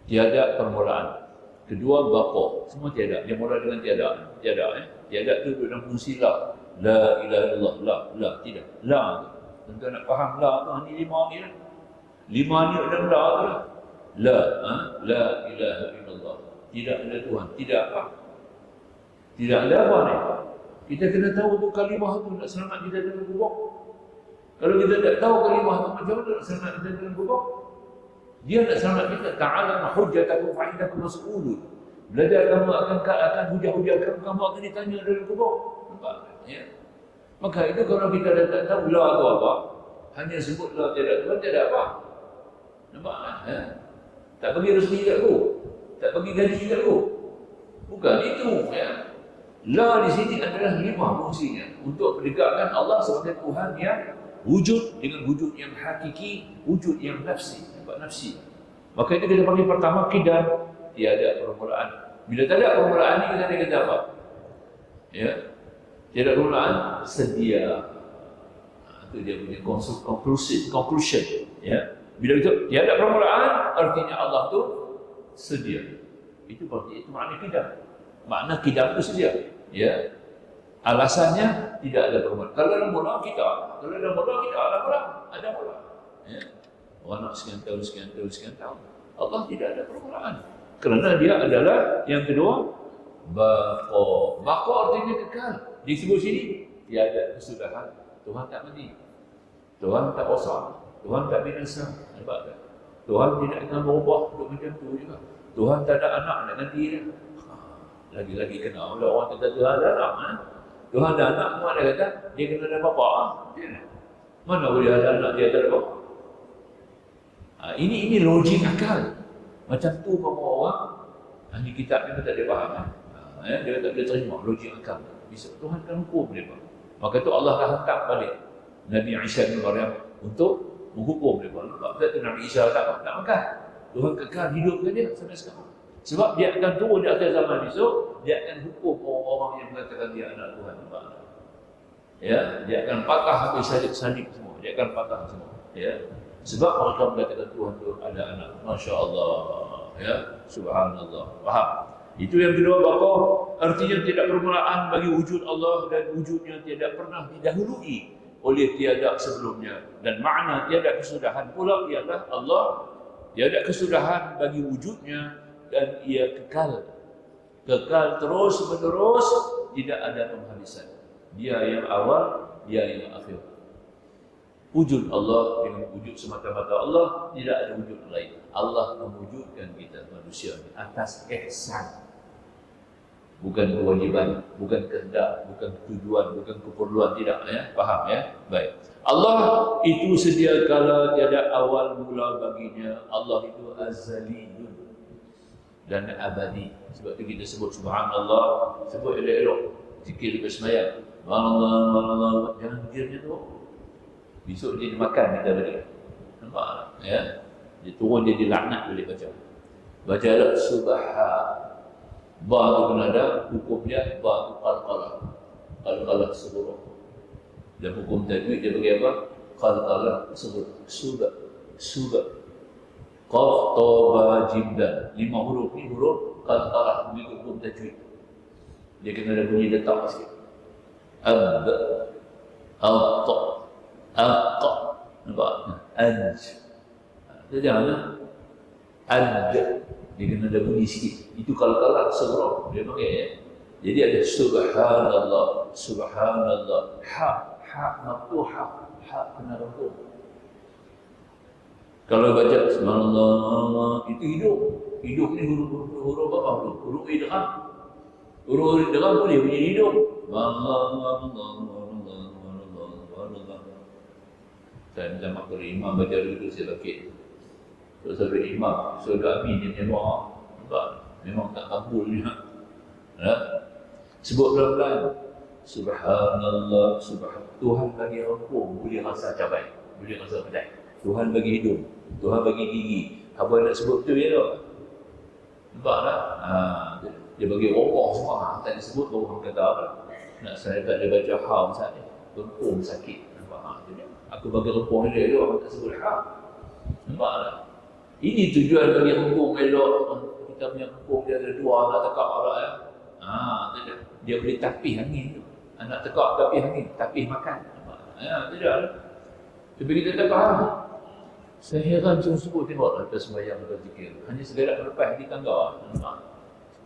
Tiada permulaan. Kedua, baqa. Semua tiada. Dia mula dengan tiada. Tiada tu dalam fungsi la. La ilaha illallah. La. Tidak. La. Tuan-tuan nak faham la tu. Ini 5 ni lah. 5 ni dalam la tu lah. La. La ilaha illallah. Tidak ada Tuhan. Tidak apa? Tidak ada apa ni? Kita kena tahu tu kalimah tu nak selamat kita dalam kubur. Kalau kita tak tahu kalimah tu macam mana nak selamat kita dalam kubur? Dia nak selamat kita. Ta'alam hujjatakum fa'indakum mas'ulun. Belajar kamu akan hujah-hujah kamu akan ditanya dalam kubur. Nampak? Ya. Maka itu kalau kita dah tak tahu la tu apa, hanya sebut la tiada Tuhan, tiada apa. Nampak? Ya. Tak bagi rezeki kat aku. Tak bagi gaji kat aku. Bukan itu. Ya. La di sini adalah 5 fungsinya untuk menegakkan Allah sebagai Tuhan yang wujud dengan wujud yang hakiki, wujud yang nafsi, nampak nafsi. Maka itu kita panggil pertama qidam, tiada permulaan. Bila tak ada permulaan ni kita kata apa? Ya. Tiada permulaan, sedia. Itu dia punya conclusion, ya. Bila itu tiada permulaan, artinya Allah tu sedia. Itu berarti itu makna qidam. Makna qidam itu sedia. Ya. Alasannya tidak ada permulaan. Kalau ada mula kita, ada mula. Ya. Orang nak sekian tahun. Allah tidak ada permulaan. Kerana dia adalah yang kedua baqa. Baqa artinya kekal. Disebut sini tiada kesudahan. Tuhan tak mati. Tuhan tak rosak. Tuhan tak binasa. Nampak tak? Tuhan tidak akan berubah untuk macam tu juga. Tuhan tak ada anak nak ganti dia. Lagi-lagi kena oleh orang kata Tuhan ada anak. Tuhan ada anak, mak dia kata dia kena ada bapa. Mana boleh ada anak dia tak ada bapa? Ini logik akal. Macam tu beberapa orang ahli kitab ni tak ada faham. Dia tak boleh terima logik akal. Bisa Tuhan akan hukum dia. Maka tu Allah dah hantar balik Nabi Isa bin Maryam untuk menghukum mereka. Nampak tak Nabi Isa tak makan. Tuhan kekal hidupkan dia sampai sekarang. Sebab dia akan turun di akhir zaman esok, dia akan hukum orang-orang yang mengatakan dia anak Tuhan. Nampak? Ya, dia akan patah habis salib semua. Dia akan patah semua. Ya. Sebab mereka mengatakan Tuhan itu ada anak. Masya-Allah. Ya, subhanallah. Faham? Itu yang kedua, bahawa artinya tidak permulaan bagi wujud Allah dan wujudnya tidak pernah didahului oleh tiada sebelumnya. Dan makna tiada kesudahan pula ialah Allah tiada kesudahan bagi wujudnya dan ia kekal. Kekal terus menerus, tidak ada penghabisan. Dia yang awal, dia yang akhir. Wujud Allah dengan wujud semata-mata Allah, tidak ada wujud lain. Allah mewujudkan kita manusia ini atas ihsan. Bukan kewajiban, bukan kehendak, bukan tujuan, bukan keperluan, tidak ya. Faham ya? Baik. Allah itu sedia kala tiada awal mula baginya. Allah itu azaliyun dan abadi. Sebab itu kita sebut subhanallah, sebut elok-elok. Zikir lepas sembahyang. Subhanallah, jangan zikirnya tu. Besok dia dimakan kita balik. Nampak ya? Dia turun, dia dilaknat boleh baca. Baca elok subhan. Ba tu kena ada, hukum dia ba tu qalqalah. Qalqalah seluruh. Dan hukum tajwid dia bagi apa? Qalqalah seluruh. Subah. Qaf, ta, ba, jim, dal. 5 huruf ni huruf qalqalah mengikut hukum tajwid. Dia kena ada bunyi letak sikit. Ab, al-ta, al-qa. Nampak? Anj. Dia janganlah. Ad. Dia kena ada bunyi sikit. Itu kalau seluruh dia pakai ya. Jadi ada subhanallah. Ha maftuha. Ha kena rangkum. Kalau baca subhanallah itu hidup. Hidup ni huruf apa? Huruf idgham. Huruf idgham boleh bunyi hidup. Saya minta maaf kepada imam baca dulu saya bakit. So sampai imam, so kami dia memang memang tak kabul dia. Ya? Sebut pelan-pelan. Subhanallah, Tuhan bagi rangkum, boleh rasa cabai, boleh rasa pedai. Tuhan bagi hidung, Tuhan bagi gigi. Apa nak sebut tu ya tak? Nampak tak? Dia bagi rokok semua. Tak disebut baru orang kata apa. Nak saya tak ada baca ha misalnya. Rangkum sakit. Nampak tak? Aku bagi rangkum dia orang tak sebut ha. Nampak tak? Ini tujuan bagi hukum elok. Kita punya hukum dia ada dua anak tekak pula ya. Tidak. Dia boleh tapih angin tu. Anak tekak tapih angin, tapih makan. Tidak. Tapi kita tak faham. Saya heran sungguh-sungguh tengok lepas sembahyang lepas zikir. Hanya segera lepas di tangga. Nampak.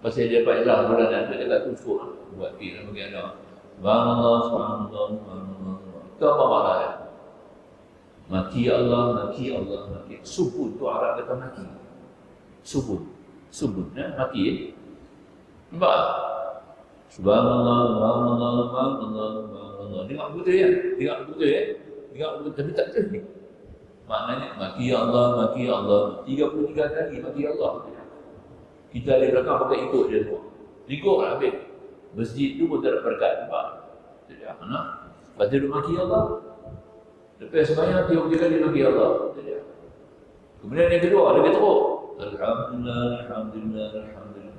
Pasal dia dapat hilang bulanan, dia tak cukup buat pil bagi anak. Subhanallah. Itu apa maknanya? Maki Allah. Subun tu Arab kata maki. Subun ya, maki. Nampak? Subhanallah. Dengar betul ya? Dengar betul tapi tak betul ni. Maknanya maki Allah. 33 kali maki Allah. Kita di belakang pakai ikut dia semua. Ikut lah habis. Masjid tu pun tak ada berkat. Nampak? Tidak. Lepas dia maki Allah. Lepas sembahyang 3 kali maki Allah. Kemudian yang kedua, dia teruk. Alhamdulillah.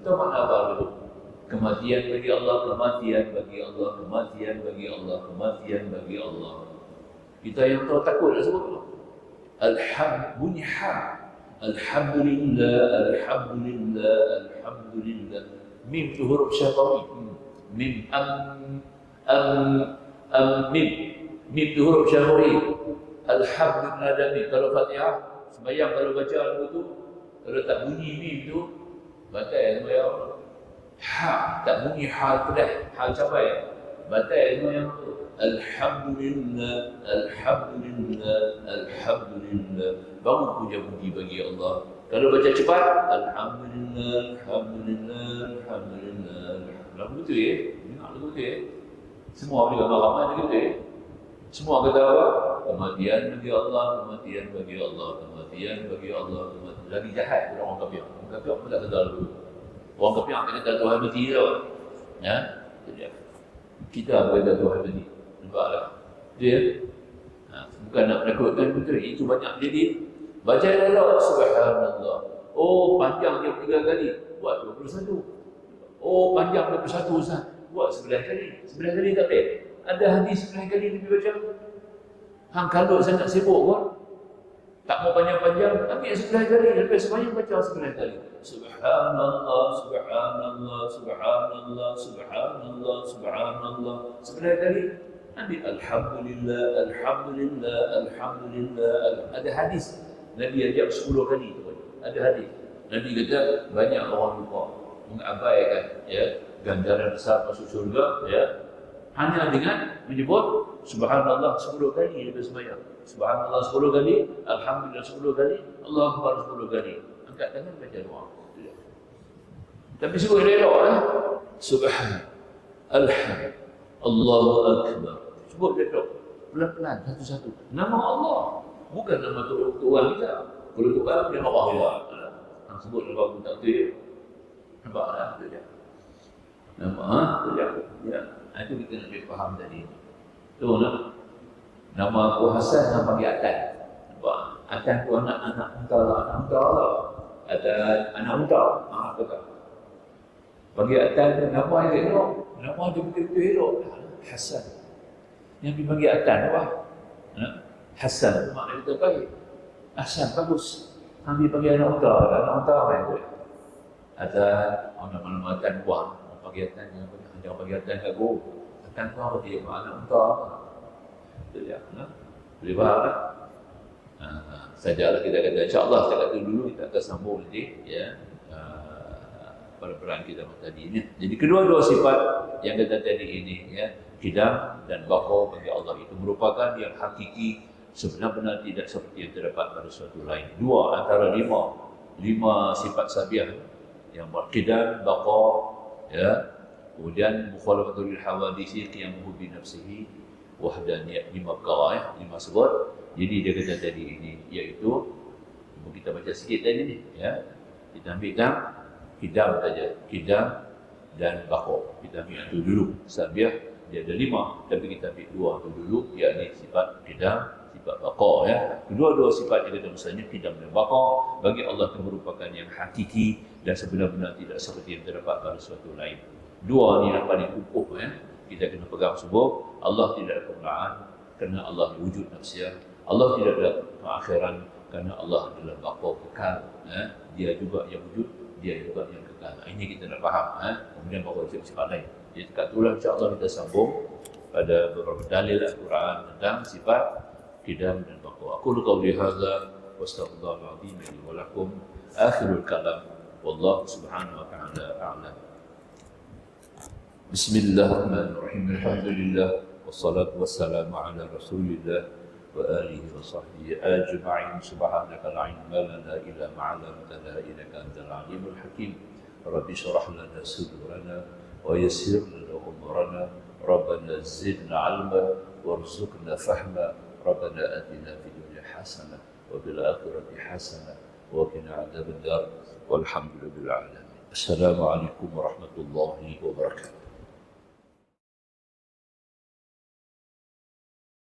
Itu makna apa itu? Kematian bagi Allah. Kita yang tahu takut nak sebut tu. Bunyi ha. Alhamdulillah. Mim tu huruf syafawi. Mim Mim tu huruf syafawi. Alhamdulillah. Kalau Fatihah sembahyang, kalau baca lagu tu, kalau tak bunyi mim tu, batal sembahyang. Ha, tak bunyi hal pedas, hal cabai, batal sembahyang tu. Alhamdulillah. Baru puja-puji bagi Allah. Kalau baca cepat, Alhamdulillah. Lagu betul ya? Dengar lagu betul ya? Semua boleh ramai lagu betul ya? Semua kata apa? Kematian bagi Allah. Lagi jahat orang kafir. Orang kafir pun tak kata lagu. Orang kafir tak kata Tuhan mati tau. Ya? Kita kata Tuhan mati. Nampak tak? Dia Bukan nak menakutkan betul. Itu banyak jadi. Baca elok, subhanallah. Oh, panjang dia 3 kali. Buat 21. Oh, panjang 21 Ustaz. Buat 9 kali. 9 kali tak boleh. Ada hadis 9 kali Nabi baca. Hang kalau sangat sibuk pun, tak mau panjang-panjang, ambil 9 kali. Lepas semuanya baca 9 kali. Subhanallah, subhanallah, subhanallah, subhanallah, subhanallah. 9 kali. Ambil Alhamdulillah, Alhamdulillah, Alhamdulillah. Ada hadis. Nabi ajak 10 kali tu. Ada hadis. Nabi kata banyak orang lupa mengabaikan ganjaran besar masuk syurga hanya dengan menyebut subhanallah 10 kali lepas sembahyang. Subhanallah 10 kali, alhamdulillah 10 kali, Allahu akbar 10 kali. Angkat tangan baca doa. Tapi sebut elok subhan alhamdulillah Allahu akbar. Sebut elok pelan-pelan satu-satu. Nama Allah, bukan nama Tuhan kita. Kalau Tuhan dia Allah juga. Hang sebut nama pun tak betul. Nampak tak betul dia. Nampak betul dia. Ya. Itu kita nak faham tadi. Tu nama Abu Hasan nama panggil Atan. Nampak? Atan tu anak engkau lah. Atan anak engkau. Betul. Panggil Atan tu nama yang elok. Nama dia betul-betul elok. Hasan. Yang dipanggil Atan apa? Hasan. Maknanya kita baik. Hasan bagus. Kami panggil anak engkau. Anak engkau apa yang tu? Atan. Nama Atan buang. Panggil Atan jangan panggil Atan kat guru. Atan tu apa dia? Anak engkau apa? Betul ya? Boleh faham tak? Sajalah kita kata insya-Allah kita kata dulu kita akan sambung nanti perperan kita tadi ni. Jadi kedua-dua sifat yang kita tadi ini qidam dan baqa bagi Allah itu merupakan yang hakiki sebenar-benar tidak seperti yang terdapat pada suatu lain. 2 antara 5 sifat sabiah yang qidam, baqa kemudian mukhalafatul hawadisi qiyamuhu bi nafsihi wahdaniyah 5 perkara 5 sebut. Jadi dia kata tadi ini iaitu kita baca sikit tadi ni kita ambilkan qidam saja, qidam dan baqa. Kita ambil itu dulu. Sabiah dia ada 5 tapi kita ambil 2 tu dulu iaitu sifat qidam, sifat baqa Kedua-dua sifat yang kita misalnya qidam dan baqa bagi Allah itu merupakan yang hakiki dan sebenar-benar tidak seperti yang terdapat pada suatu lain. 2 ni yang paling kukuh kita kena pegang semua. Allah tidak ada kemuliaan kerana Allah wujud nafsiyah. Allah tidak ada keakhiran kerana Allah adalah baqa kekal. Dia juga yang wujud, dia juga yang kekal. Ini kita nak faham. Kemudian bahawa sifat lain. Jadi dekat itulah insya-Allah kita sambung pada beberapa dalil Al-Quran tentang sifat qidam dan baqa. Aku qauli hadza wa astaghfirullahal azim li wa lakum. Akhirul kalam wallahu subhanahu wa ta'ala a'lam. Bismillahirrahmanirrahim. Alhamdulillah wassalatu wassalamu ala Rasulillah wa alihi wa sahbihi ajma'in. Subhanaka la ilma lana illa ma 'allamtana innaka antal alimul hakim. Rabbi shrah lana sudurana wa yassir lana umurana. Rabbana zidna 'ilma warzuqna fahma. Rabbana atina fid dunya hasanah wa fil akhirati hasanah wa qina 'adzaban nar. Walhamdulillahi rabbil alamin. Assalamualaikum warahmatullahi wabarakatuh.